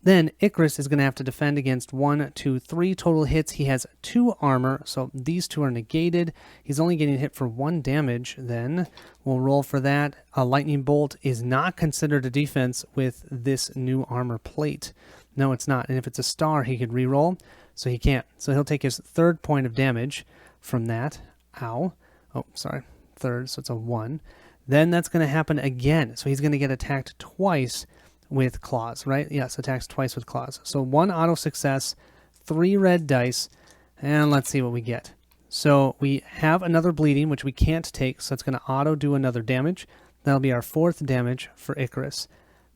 Then Icarus is going to have to defend against 1, 2, 3 total hits. He has 2 armor, so these 2 are negated. He's only getting hit for 1 damage then. We'll roll for that. A lightning bolt is not considered a defense with this new armor plate. No, it's not. And if it's a star, he could re-roll, so he can't. So he'll take his 3rd point of damage from that. Ow. Oh, sorry. 3rd, so it's a 1. Then that's going to happen again. So he's going to get attacked twice with Claws, right? Yes, attacks twice with Claws. So 1 auto success, 3 red dice, and let's see what we get. So we have another bleeding, which we can't take, so it's going to auto do another damage. That'll be our 4th damage for Icarus.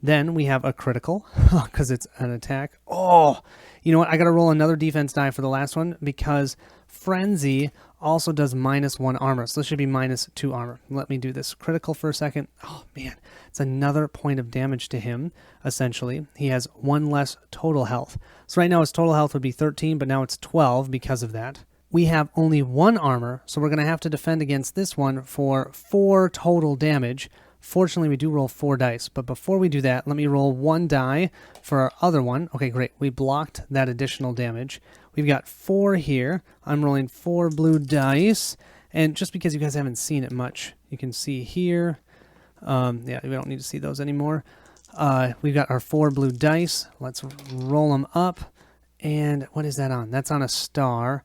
Then we have a critical, because it's an attack. Oh, you know what? I got to roll another defense die for the last one, because Frenzy also does -1 armor. So this should be -2 armor. Let me do this critical for a second. Oh, man. It's another point of damage to him, essentially. He has 1 less total health. So right now his total health would be 13, but now it's 12 because of that. We have only 1 armor, so we're going to have to defend against this one for 4 total damage. Fortunately, we do roll 4 dice, but before we do that, let me roll 1 die for our other one. Okay, great. We blocked that additional damage. We've got 4 here. I'm rolling 4 blue dice, and just because you guys haven't seen it much, you can see here. Yeah, we don't need to see those anymore. We've got our 4 blue dice. Let's roll them up, and what is that on? That's on a star,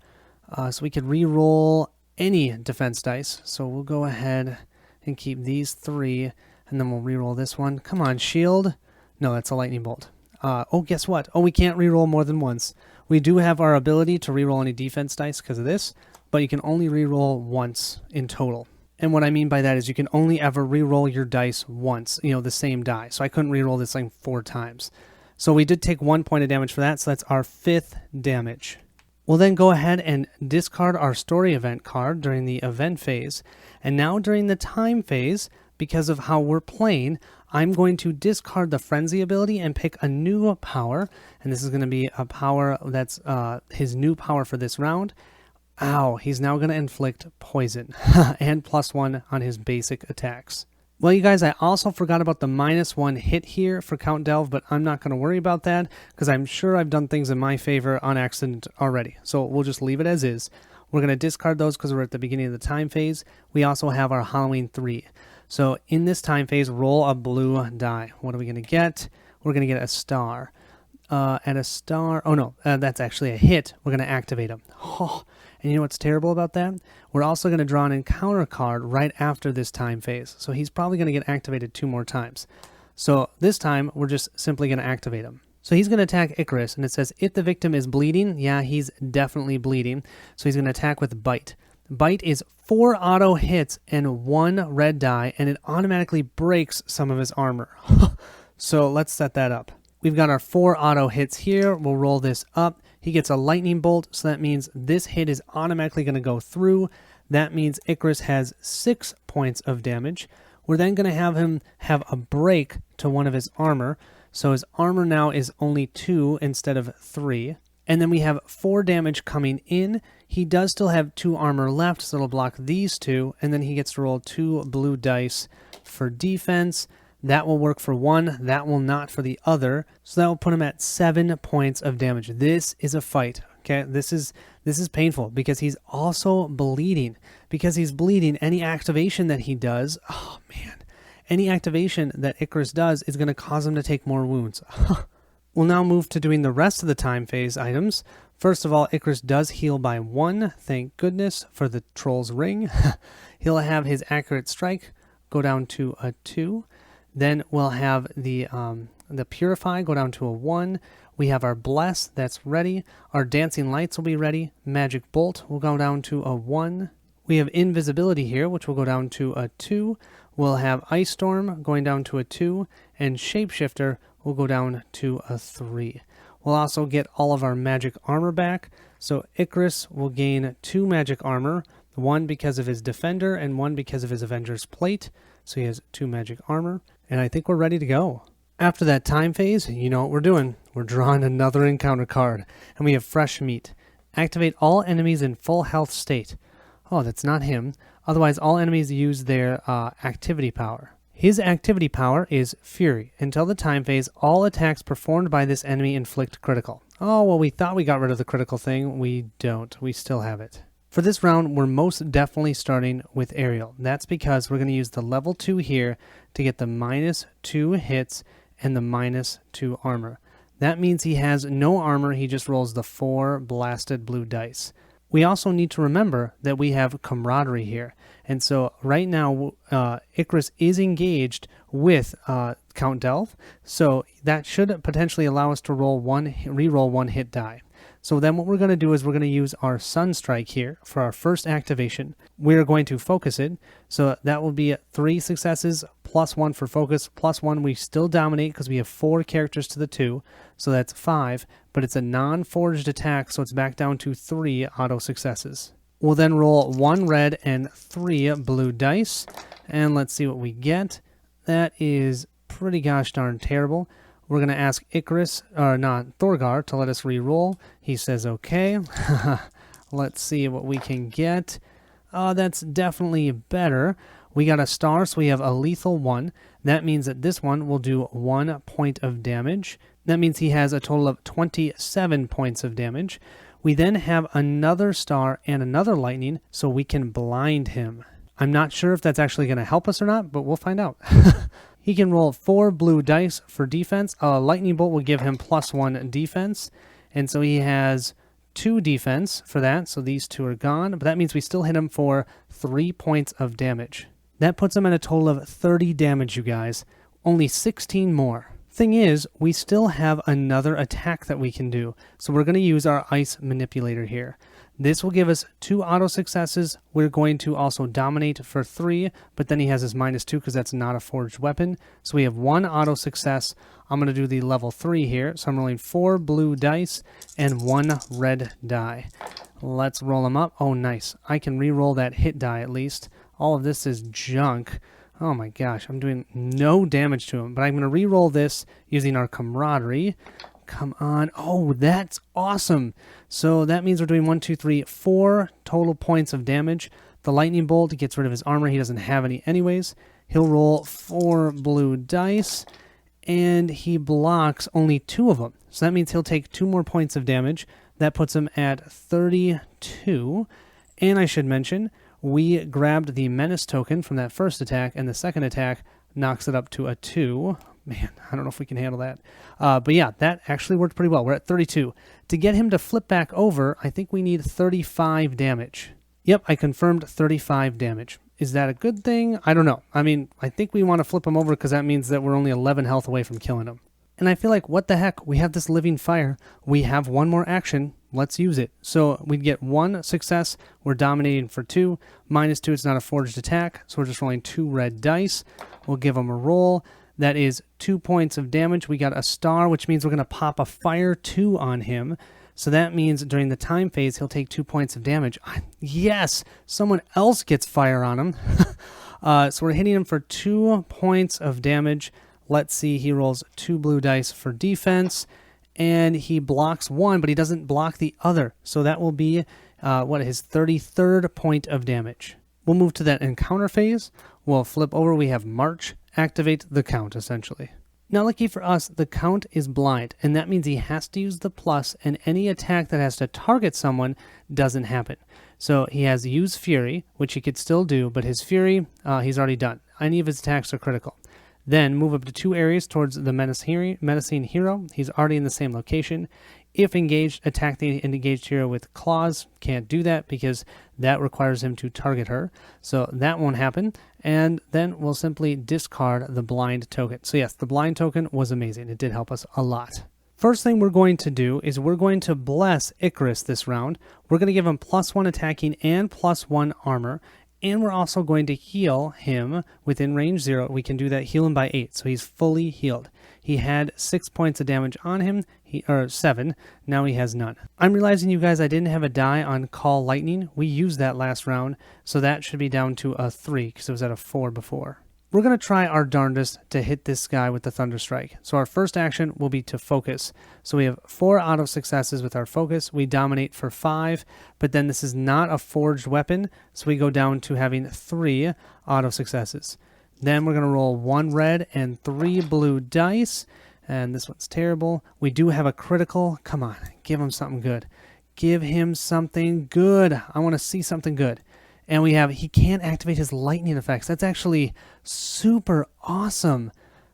so we could re-roll any defense dice. So we'll go ahead and keep these 3, And then we'll reroll this one. Come on, shield. No, that's a lightning bolt. Oh, guess what? Oh, we can't reroll more than once. We do have our ability to reroll any defense dice because of this, but you can only reroll once in total. And what I mean by that is you can only ever reroll your dice once, the same die. So I couldn't reroll this thing 4 times. So we did take 1 point of damage for that, so that's our 5th damage. We'll then go ahead and discard our story event card during the event phase. And now during the time phase, because of how we're playing, I'm going to discard the Frenzy ability and pick a new power. And this is going to be a power that's his new power for this round. Ow, he's now going to inflict poison and +1 on his basic attacks. Well, you guys, I also forgot about the -1 hit here for Count Delve, but I'm not going to worry about that because I'm sure I've done things in my favor on accident already. So we'll just leave it as is. We're going to discard those because we're at the beginning of the time phase. We also have our Halloween 3. So in this time phase, roll a blue die. What are we going to get? We're going to get a star. At a star, oh no, that's actually a hit. We're going to activate him. Oh, and you know what's terrible about that? We're also going to draw an encounter card right after this time phase. So he's probably going to get activated 2 more times. So this time, we're just simply going to activate him. So he's going to attack Icarus, and it says if the victim is bleeding, yeah, he's definitely bleeding. So he's going to attack with Bite. Bite is 4 auto hits and 1 red die, and it automatically breaks some of his armor. So let's set that up. We've got our 4 auto hits here. We'll roll this up. He gets a lightning bolt, so that means this hit is automatically going to go through. That means Icarus has 6 points of damage. We're then going to have him have a break to one of his armor. So his armor now is only 2 instead of 3. And then we have 4 damage coming in. He does still have 2 armor left, so it'll block these 2. And then he gets to roll 2 blue dice for defense. That will work for 1. That will not for the other. So that will put him at 7 points of damage. This is a fight. Okay, this is painful because he's also bleeding. Because he's bleeding, any activation that he does, oh man, any activation that Icarus does is going to cause him to take more wounds. We'll now move to doing the rest of the time phase items. First of all, Icarus does heal by 1. Thank goodness for the Troll's Ring. He'll have his Accurate Strike go down to a 2. Then we'll have the Purify go down to a 1. We have our Bless that's ready. Our Dancing Lights will be ready. Magic Bolt will go down to a 1. We have Invisibility here, which will go down to a 2. We'll have Ice Storm going down to a 2. And Shapeshifter will go down to a 3. We'll also get all of our magic armor back. So Icarus will gain 2 magic armor. 1 because of his Defender and 1 because of his Avenger's Plate. So he has 2 magic armor. And I think we're ready to go. After that time phase, you know what we're doing. We're drawing another encounter card. And we have Fresh Meat. Activate all enemies in full health state. Oh, that's not him. Otherwise, all enemies use their activity power. His activity power is Fury. Until the time phase, all attacks performed by this enemy inflict critical. Oh, well, we thought we got rid of the critical thing. We don't. We still have it. For this round, we're most definitely starting with Ariel. That's because we're going to use the level 2 here to get the -2 hits and the -2 armor. That means he has no armor. He just rolls the 4 blasted blue dice. We also need to remember that we have Camaraderie here. And so right now, Icarus is engaged with Count Delve. So that should potentially allow us to reroll 1 hit die. So then what we're going to do is we're going to use our Sunstrike here for our first activation. We're going to focus it. So that will be 3 successes plus 1 for focus. Plus 1, we still dominate because we have 4 characters to the 2. So that's 5. But it's a non-forged attack, so it's back down to 3 auto successes. We'll then roll 1 red and 3 blue dice. And let's see what we get. That is pretty gosh darn terrible. We're going to ask Thorgar to let us re-roll. He says okay. Let's see what we can get. That's definitely better. We got a star, so we have a lethal 1. That means that this one will do 1 point of damage. That means he has a total of 27 points of damage. We then have another star and another lightning, so we can blind him. I'm not sure if that's actually going to help us or not, but we'll find out. He can roll 4 blue dice for defense. A lightning bolt will give him +1 defense. And so he has 2 defense for that. So these 2 are gone. But that means we still hit him for 3 points of damage. That puts him at a total of 30 damage, you guys. Only 16 more. Thing is, we still have another attack that we can do, so we're going to use our Ice Manipulator here. This will give us 2 auto successes. We're going to also dominate for 3, but then he has his -2 because that's not a forged weapon. So we have 1 auto success. I'm going to do the level 3 here. So I'm rolling 4 blue dice and 1 red die. Let's roll them up. Oh, nice. I can re-roll that hit die at least. All of this is junk. Oh my gosh, I'm doing no damage to him, but I'm going to re-roll this using our camaraderie. Come on. Oh, that's awesome. So that means we're doing 1, 2, 3, 4 total points of damage. The lightning bolt gets rid of his armor. He doesn't have any anyways. He'll roll 4 blue dice, and he blocks only 2 of them. So that means he'll take 2 more points of damage. That puts him at 32. And I should mention, we grabbed the menace token from that first attack, and the second attack knocks it up to a 2. Man, I don't know if we can handle that. But yeah, that actually worked pretty well. We're at 32. To get him to flip back over, I think we need 35 damage. Yep, I confirmed 35 damage. Is that a good thing? I don't know. I mean, I think we want to flip him over because that means that we're only 11 health away from killing him. And I feel like, what the heck? We have this living fire. We have 1 more action. Let's use it. So we'd get 1 success. We're dominating for 2. -2, it's not a forged attack. So we're just rolling 2 red dice. We'll give him a roll. That is 2 points of damage. We got a star, which means we're going to pop a fire 2 on him. So that means during the time phase, he'll take 2 points of damage. Yes! Someone else gets fire on him. So we're hitting him for 2 points of damage. Let's see, he rolls 2 blue dice for defense, and he blocks 1, but he doesn't block the other. So that will be, his 33rd point of damage. We'll move to that encounter phase. We'll flip over. We have March. Activate the count, essentially. Now, lucky for us, the count is blind, and that means he has to use the plus, and any attack that has to target someone doesn't happen. So he has Use Fury, which he could still do, but his Fury, he's already done. Any of his attacks are critical. Then move up to 2 areas towards the menacing hero. He's already in the same location. If engaged, attack the engaged hero with claws. Can't do that because that requires him to target her. So that won't happen. And then we'll simply discard the blind token. So yes, the blind token was amazing. It did help us a lot. First thing we're going to do is we're going to bless Icarus this round. We're going to give him +1 attacking and +1 armor. And we're also going to heal him within range 0. We can do that, heal him by 8, so he's fully healed. He had 6 points of damage on him, or 7. Now he has none. I'm realizing, you guys, I didn't have a die on Call Lightning. We used that last round, so that should be down to a 3 because it was at a 4 before. We're going to try our darndest to hit this guy with the Thunder Strike. So our first action will be to focus. So we have 4 auto successes with our focus. We dominate for 5, but then this is not a forged weapon, so we go down to having 3 auto successes. Then we're going to roll 1 red and 3 blue dice, and this one's terrible. We do have a critical. Come on, give him something good. Give him something good. I want to see something good. And we have, he can't activate his lightning effects. That's actually super awesome.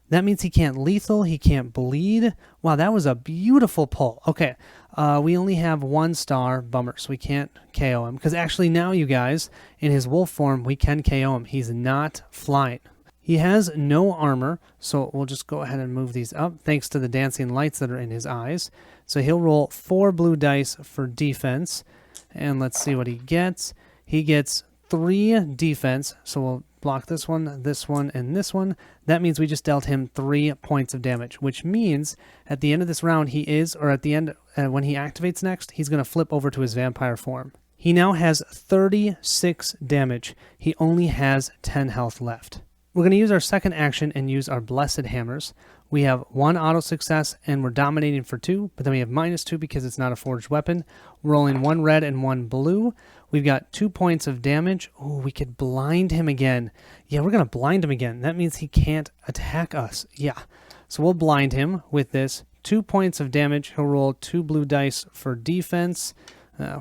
That means he can't lethal, he can't bleed. Wow, that was a beautiful pull. Okay, we only have 1 star, bummer, so we can't KO him. Because actually now, you guys, in his wolf form, we can KO him. He's not flying. He has no armor, so we'll just go ahead and move these up, thanks to the dancing lights that are in his eyes. So he'll roll 4 blue dice for defense, and let's see what he gets. He gets 3 defense, so we'll block this one, and this one. That means we just dealt him 3 points of damage, which means at the end of this round, he is, or at the end, when he activates next, he's going to flip over to his vampire form. He now has 36 damage. He only has 10 health left. We're going to use our second action and use our Blessed Hammers. We have 1 auto success, and we're dominating for 2, but then we have -2 because it's not a forged weapon. We're rolling 1 red and 1 blue. We've got 2 points of damage. Oh, we could blind him again. Yeah, we're going to blind him again. That means he can't attack us. Yeah, so we'll blind him with this. 2 points of damage. He'll roll 2 blue dice for defense.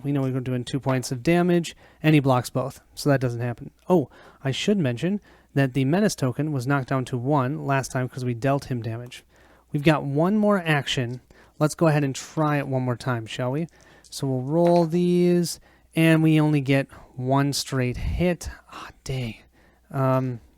We know we're doing 2 points of damage, and he blocks both, so that doesn't happen. Oh, I should mention that the menace token was knocked down to 1 last time because we dealt him damage. We've got 1 more action. Let's go ahead and try it one more time, shall we? So we'll roll these, and we only get 1 straight hit. Ah, dang.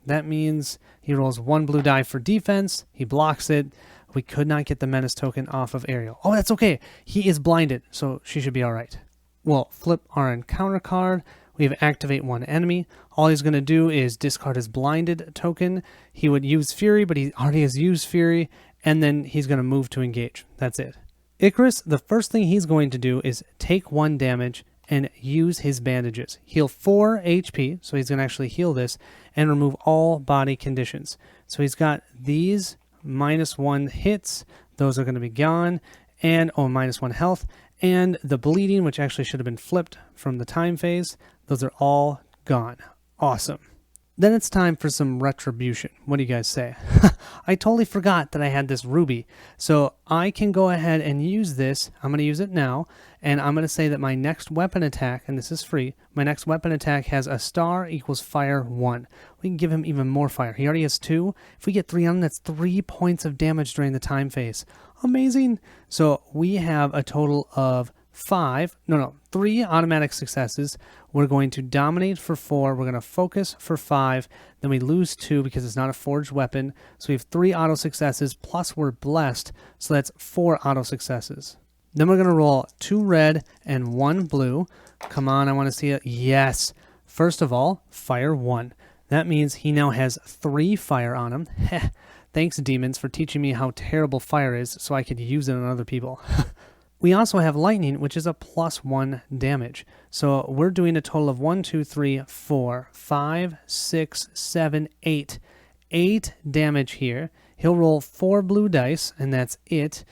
That means he rolls 1 blue die for defense. He blocks it. We could not get the menace token off of Ariel. Oh, that's okay. He is blinded, so she should be all right. We'll flip our encounter card. We have activate 1 enemy. All he's going to do is discard his blinded token. He would use Fury, but he already has used Fury, and then he's going to move to engage. That's it. Icarus, the first thing he's going to do is take 1 damage and use his bandages. Heal 4 HP, so he's going to actually heal this, and remove all body conditions. So he's got these -1 hits. Those are going to be gone. And, -1 health. And the bleeding, which actually should have been flipped from the time phase, those are all gone. Awesome. Then it's time for some retribution. What do you guys say? I totally forgot that I had this ruby. So I can go ahead and use this. I'm going to use it now. And I'm going to say that my next weapon attack, and this is free, my next weapon attack has a star equals fire 1. We can give him even more fire. He already has 2. If we get 3 on him, that's 3 points of damage during the time phase. Amazing. So we have a total of 3 automatic successes. We're going to dominate for 4. We're going to focus for 5. Then we lose 2 because it's not a forged weapon. So we have 3 auto successes, plus we're blessed. So that's 4 auto successes. Then we're going to roll 2 red and 1 blue. Come on, I want to see it. Yes. First of all, fire 1. That means he now has 3 fire on him. Thanks, demons, for teaching me how terrible fire is so I could use it on other people. We also have lightning, which is a +1 damage. So we're doing a total of 1, 2, 3, 4, 5, 6, 7, 8. 8 damage here. He'll roll 4 blue dice, and that's it.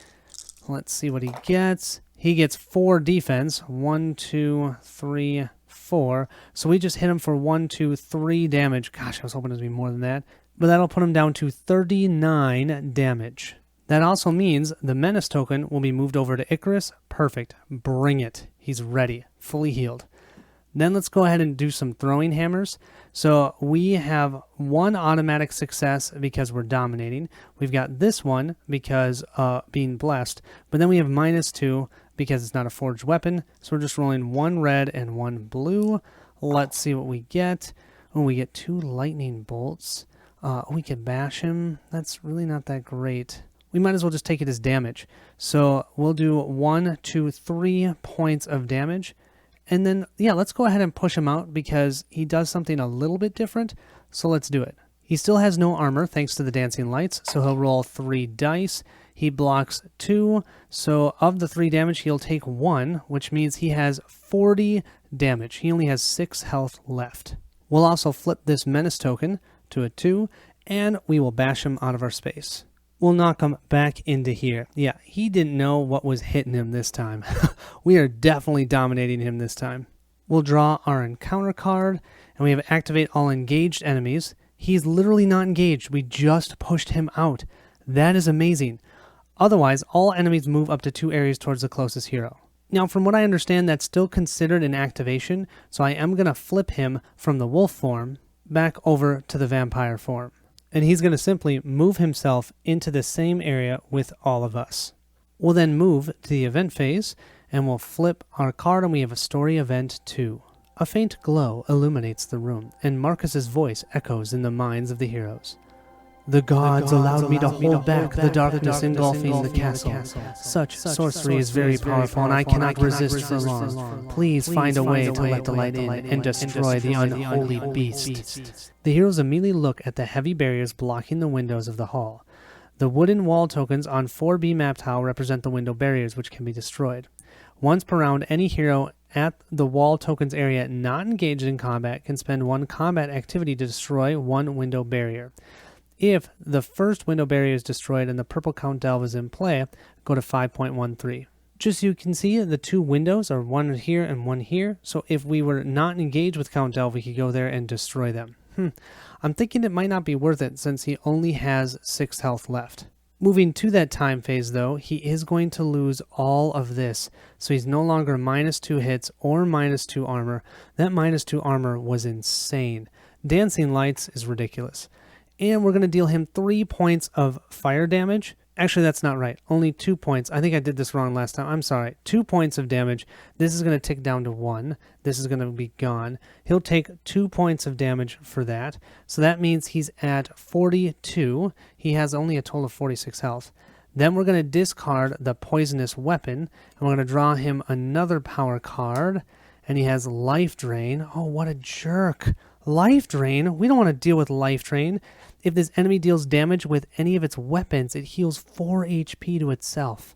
Let's see what he gets. He gets 4 defense. 1, 2, 3, 4. So we just hit him for 1, 2, 3 damage. Gosh, I was hoping it would be more than that. But that'll put him down to 39 damage. That also means the menace token will be moved over to Icarus. Perfect. Bring it. He's ready. Fully healed. Then let's go ahead and do some throwing hammers. So we have 1 automatic success because we're dominating. We've got this one because being blessed. But then we have -2 because it's not a forged weapon. So we're just rolling 1 red and 1 blue. Let's see what we get. Oh, we get 2 lightning bolts. We could bash him. That's really not that great. We might as well just take it as damage. So we'll do 1, 2, 3 points of damage. And then, yeah, let's go ahead and push him out because he does something a little bit different. So let's do it. He still has no armor thanks to the dancing lights. So he'll roll 3 dice. He blocks 2. So of the 3 damage, he'll take 1, which means he has 40 damage. He only has 6 health left. We'll also flip this menace token to a 2, and we will bash him out of our space. We'll knock him back into here. Yeah, he didn't know what was hitting him this time. We are definitely dominating him this time. We'll draw our encounter card, and we have activate all engaged enemies. He's literally not engaged. We just pushed him out. That is amazing. Otherwise, all enemies move up to 2 areas towards the closest hero. Now, from what I understand, that's still considered an activation, so I am going to flip him from the wolf form back over to the vampire form. And he's going to simply move himself into the same area with all of us. We'll then move to the event phase, and we'll flip our card, and we have a story event 2. A faint glow illuminates the room, and Marcus's voice echoes in the minds of the heroes. The gods allowed me to hold back the darkness engulfing the castle. Such sorcery is very powerful, and I cannot resist for long. Please find a way to let the light in and destroy the unholy beast. The heroes immediately look at the heavy barriers blocking the windows of the hall. The wooden wall tokens on 4B map tile represent the window barriers, which can be destroyed. Once per round, any hero at the wall tokens area not engaged in combat can spend 1 combat activity to destroy 1 window barrier. If the first window barrier is destroyed and the purple count delve is in play, go to 5.13. Just so you can see, the 2 windows are 1 here and 1 here. So if we were not engaged with count delve, we could go there and destroy them. I'm thinking it might not be worth it since he only has 6 health left. Moving to that time phase, though, he is going to lose all of this. So he's no longer -2 hits or -2 armor. That -2 armor was insane. Dancing lights is ridiculous. And we're going to deal him 3 points of fire damage Actually, that's not right. Only 2 points. I think I did this wrong last time. I'm sorry. 2 points of damage. This is going to tick down to 1. This is going to be gone. He'll take 2 points of damage for that. So that means he's at 42. He has only a total of 46 health. Then we're going to discard the poisonous weapon, and we're going to draw him another power card, and he has life drain. Oh, what a jerk. Life drain? We don't want to deal with life drain. If this enemy deals damage with any of its weapons, it heals 4 HP to itself.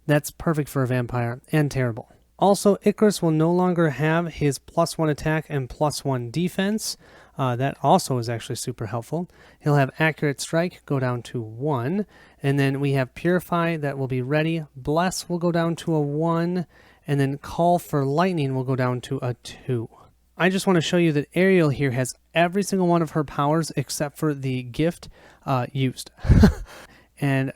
That's perfect for a vampire, and terrible. Also, Icarus will no longer have his +1 attack and +1 defense. That also is actually super helpful. He'll have Accurate Strike go down to 1. And then we have Purify that will be ready. Bless will go down to a 1. And then Call for Lightning will go down to a 2. I just want to show you that Ariel here has every single one of her powers except for the gift used. And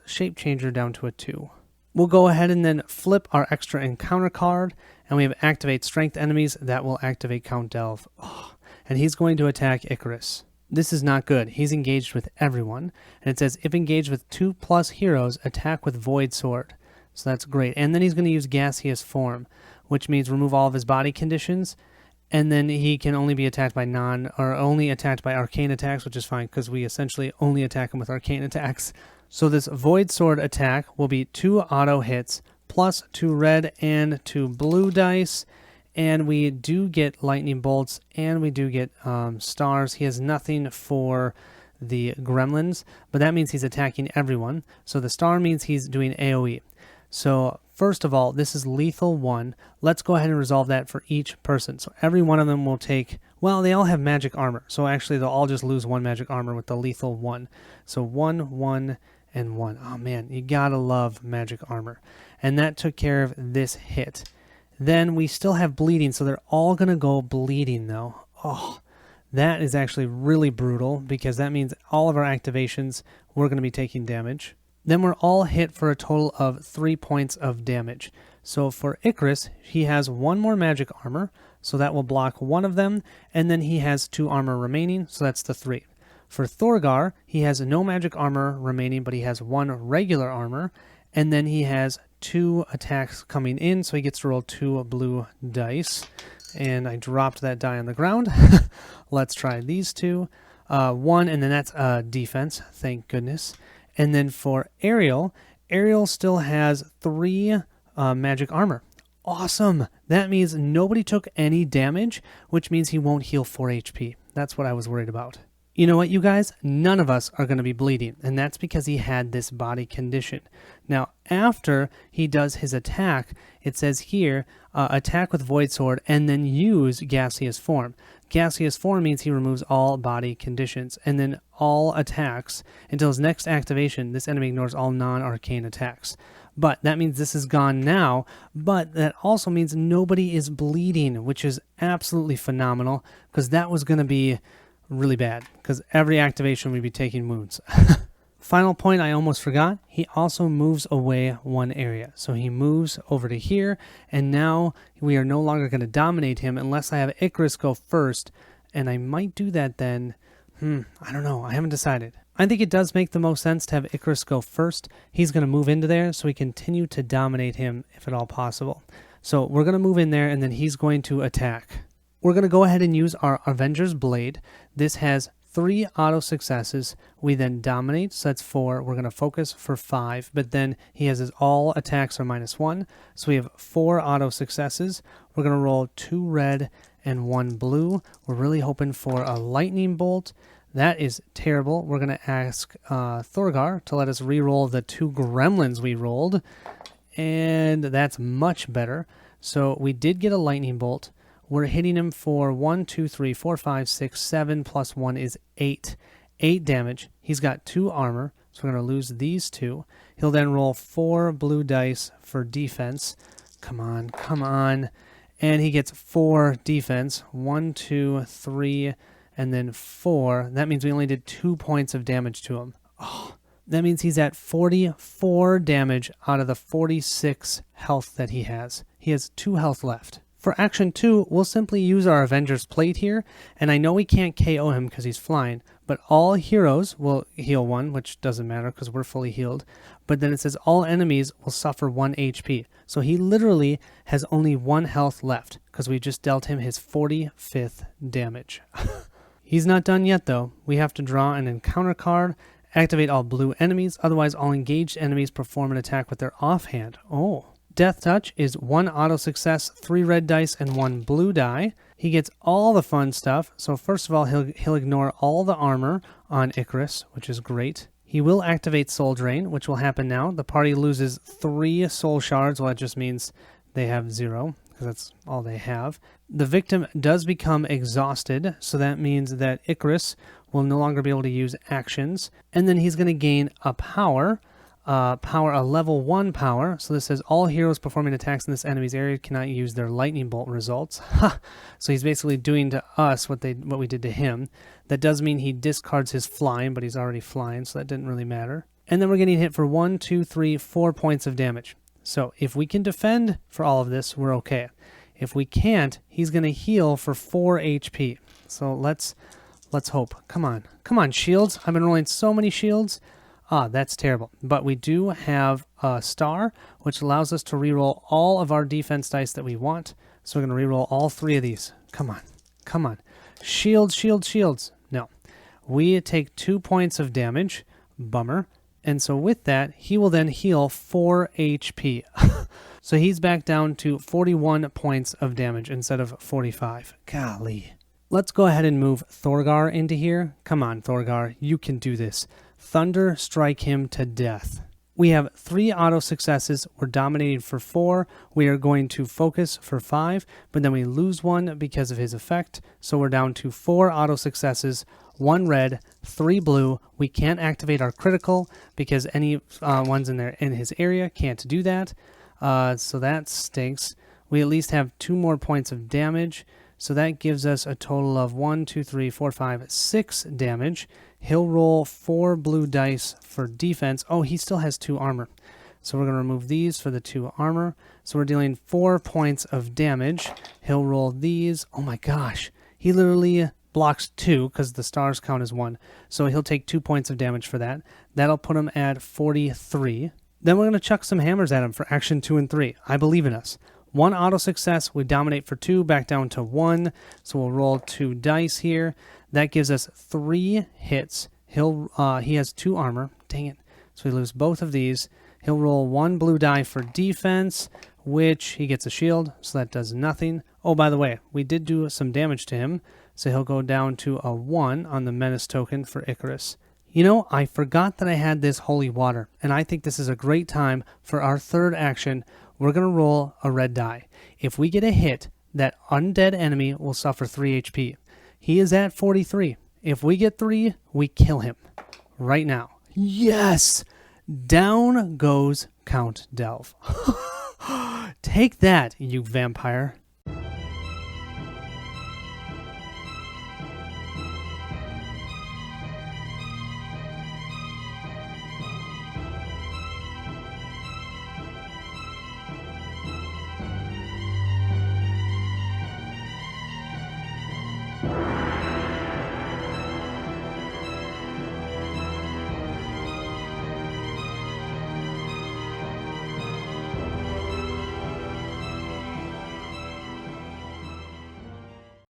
Shape Changer down to a 2. We'll go ahead and then flip our extra encounter card, and we have Activate Strength Enemies. That will activate Count Delve. Oh, and he's going to attack Icarus. This is not good. He's engaged with everyone. And it says, if engaged with 2+ heroes, attack with Void Sword. So that's great. And then he's going to use Gaseous Form, which means remove all of his body conditions. And then he can only be attacked by only attacked by arcane attacks, which is fine because we essentially only attack him with arcane attacks. So this Void Sword attack will be 2 auto hits plus 2 red and 2 blue dice. And we do get lightning bolts and we do get stars. He has nothing for the gremlins, but that means he's attacking everyone. So the star means he's doing AoE. So first of all, this is lethal 1. Let's go ahead and resolve that for each person. So every one of them will take, well, they all have magic armor. So actually they'll all just lose 1 magic armor with the lethal 1. So 1, 1, and 1. Oh man, you gotta love magic armor. And that took care of this hit. Then we still have bleeding, so they're all gonna go bleeding though. Oh, that is actually really brutal because that means all of our activations, we're gonna be taking damage. Then we're all hit for a total of 3 points of damage. So for Icarus, he has 1 more magic armor, so that will block 1 of them, and then he has 2 armor remaining, so that's the 3. For Thorgar, he has no magic armor remaining, but he has 1 regular armor, and then he has 2 attacks coming in, so he gets to roll 2 blue dice. And I dropped that die on the ground. Let's try these 2. 1, and then that's defense, thank goodness. And then for Ariel, Ariel still has 3 magic armor. Awesome! That means nobody took any damage, which means he won't heal 4 HP. That's what I was worried about. You know what, you guys? None of us are going to be bleeding, and that's because he had this body condition. Now, after he does his attack, it says here, attack with Void Sword, and then use Gaseous Form. Gaseous Form means he removes all body conditions, and then all attacks. Until his next activation, this enemy ignores all non-arcane attacks. But that means this is gone now, but that also means nobody is bleeding, which is absolutely phenomenal, because that was going to be really bad, because every activation we'd be taking wounds. Final point I almost forgot, he also moves away 1 area. So he moves over to here, and now we are no longer going to dominate him unless I have Icarus go first, and I might do that then. I don't know, I haven't decided. I think it does make the most sense to have Icarus go first. He's going to move into there, so we continue to dominate him if at all possible. So we're going to move in there, and then he's going to attack. We're going to go ahead and use our Avenger's Blade. This has 3 auto successes. We then dominate, so that's 4. We're going to focus for 5, but then he has his all attacks are -1. So we have 4 auto successes. We're going to roll 2 red and 1 blue. We're really hoping for a lightning bolt. That is terrible. We're going to ask Thorgar to let us re-roll the 2 gremlins we rolled, and that's much better. So we did get a lightning bolt. We're hitting him for 1, 2, 3, 4, 5, 6, 7 plus 1 is 8. 8 damage. He's got 2 armor, so we're going to lose these 2. He'll then roll 4 blue dice for defense. Come on, come on. And he gets 4 defense. 1, 2, 3, and then 4. That means we only did 2 points of damage to him. Oh, that means he's at 44 damage out of the 46 health that he has. He has 2 health left. For action 2, we'll simply use our Avenger's Plate here, and I know we can't KO him because he's flying, but all heroes will heal 1, which doesn't matter because we're fully healed. But then it says all enemies will suffer 1 HP. So he literally has only 1 health left because we just dealt him his 45th damage. He's not done yet though. We have to draw an encounter card, activate all blue enemies, otherwise all engaged enemies perform an attack with their offhand. Oh. Death Touch is 1 auto success, 3 red dice, and 1 blue die. He gets all the fun stuff. So first of all, he'll ignore all the armor on Icarus, which is great. He will activate Soul Drain, which will happen now. The party loses 3 soul shards. Well, that just means they have 0, because that's all they have. The victim does become exhausted, so that means that Icarus will no longer be able to use actions. And then he's going to gain a power. A level 1 power. So this says all heroes performing attacks in this enemy's area cannot use their lightning bolt results. So he's basically doing to us what we did to him. That does mean he discards his flying, but he's already flying, so that didn't really matter. And then we're getting hit for 1, 2, 3, 4 points of damage. So if we can defend for all of this, we're okay. If we can't, he's going to heal for 4 HP. So let's hope. Come on, shields. I've been rolling so many shields. Ah, that's terrible. But we do have a star, which allows us to reroll all of our defense dice that we want. So we're going to reroll all 3 of these. Come on. Shields, shields, shields. No. We take 2 points of damage. Bummer. And so with that, he will then heal 4 HP. So he's back down to 41 points of damage instead of 45. Golly. Let's go ahead and move Thorgar into here. Come on, Thorgar. You can do this. Thunder strike him to death. We have 3 auto successes. We're dominating for 4. We are going to focus for 5, but then we lose 1 because of his effect. So we're down to 4 auto successes, 1 red, 3 blue. We can't activate our critical because any ones in his area can't do that. So that stinks. We at least have 2 more points of damage. So that gives us a total of 1, 2, 3, 4, 5, 6 damage. He'll roll 4 blue dice for defense. Oh, he still has 2 armor. So we're going to remove these for the 2 armor. So we're dealing 4 points of damage. He'll roll these. Oh my gosh. He literally blocks 2 because the stars count as 1. So he'll take 2 points of damage for that. That'll put him at 43. Then we're going to chuck some hammers at him for action 2 and 3. I believe in us. 1 auto success, we dominate for 2, back down to 1. So we'll roll 2 dice here. That gives us 3 hits. He has 2 armor. Dang it. So we lose both of these. He'll roll 1 blue die for defense, which he gets a shield, so that does nothing. Oh, by the way, we did do some damage to him, so he'll go down to a 1 on the menace token for Icarus. You know, I forgot that I had this holy water, and I think this is a great time for our 3rd action. We're going to roll a red die. If we get a hit, that undead enemy will suffer 3 HP. He is at 43. If we get 3, we kill him right now. Yes! Down goes Count Delv. Take that, you vampire.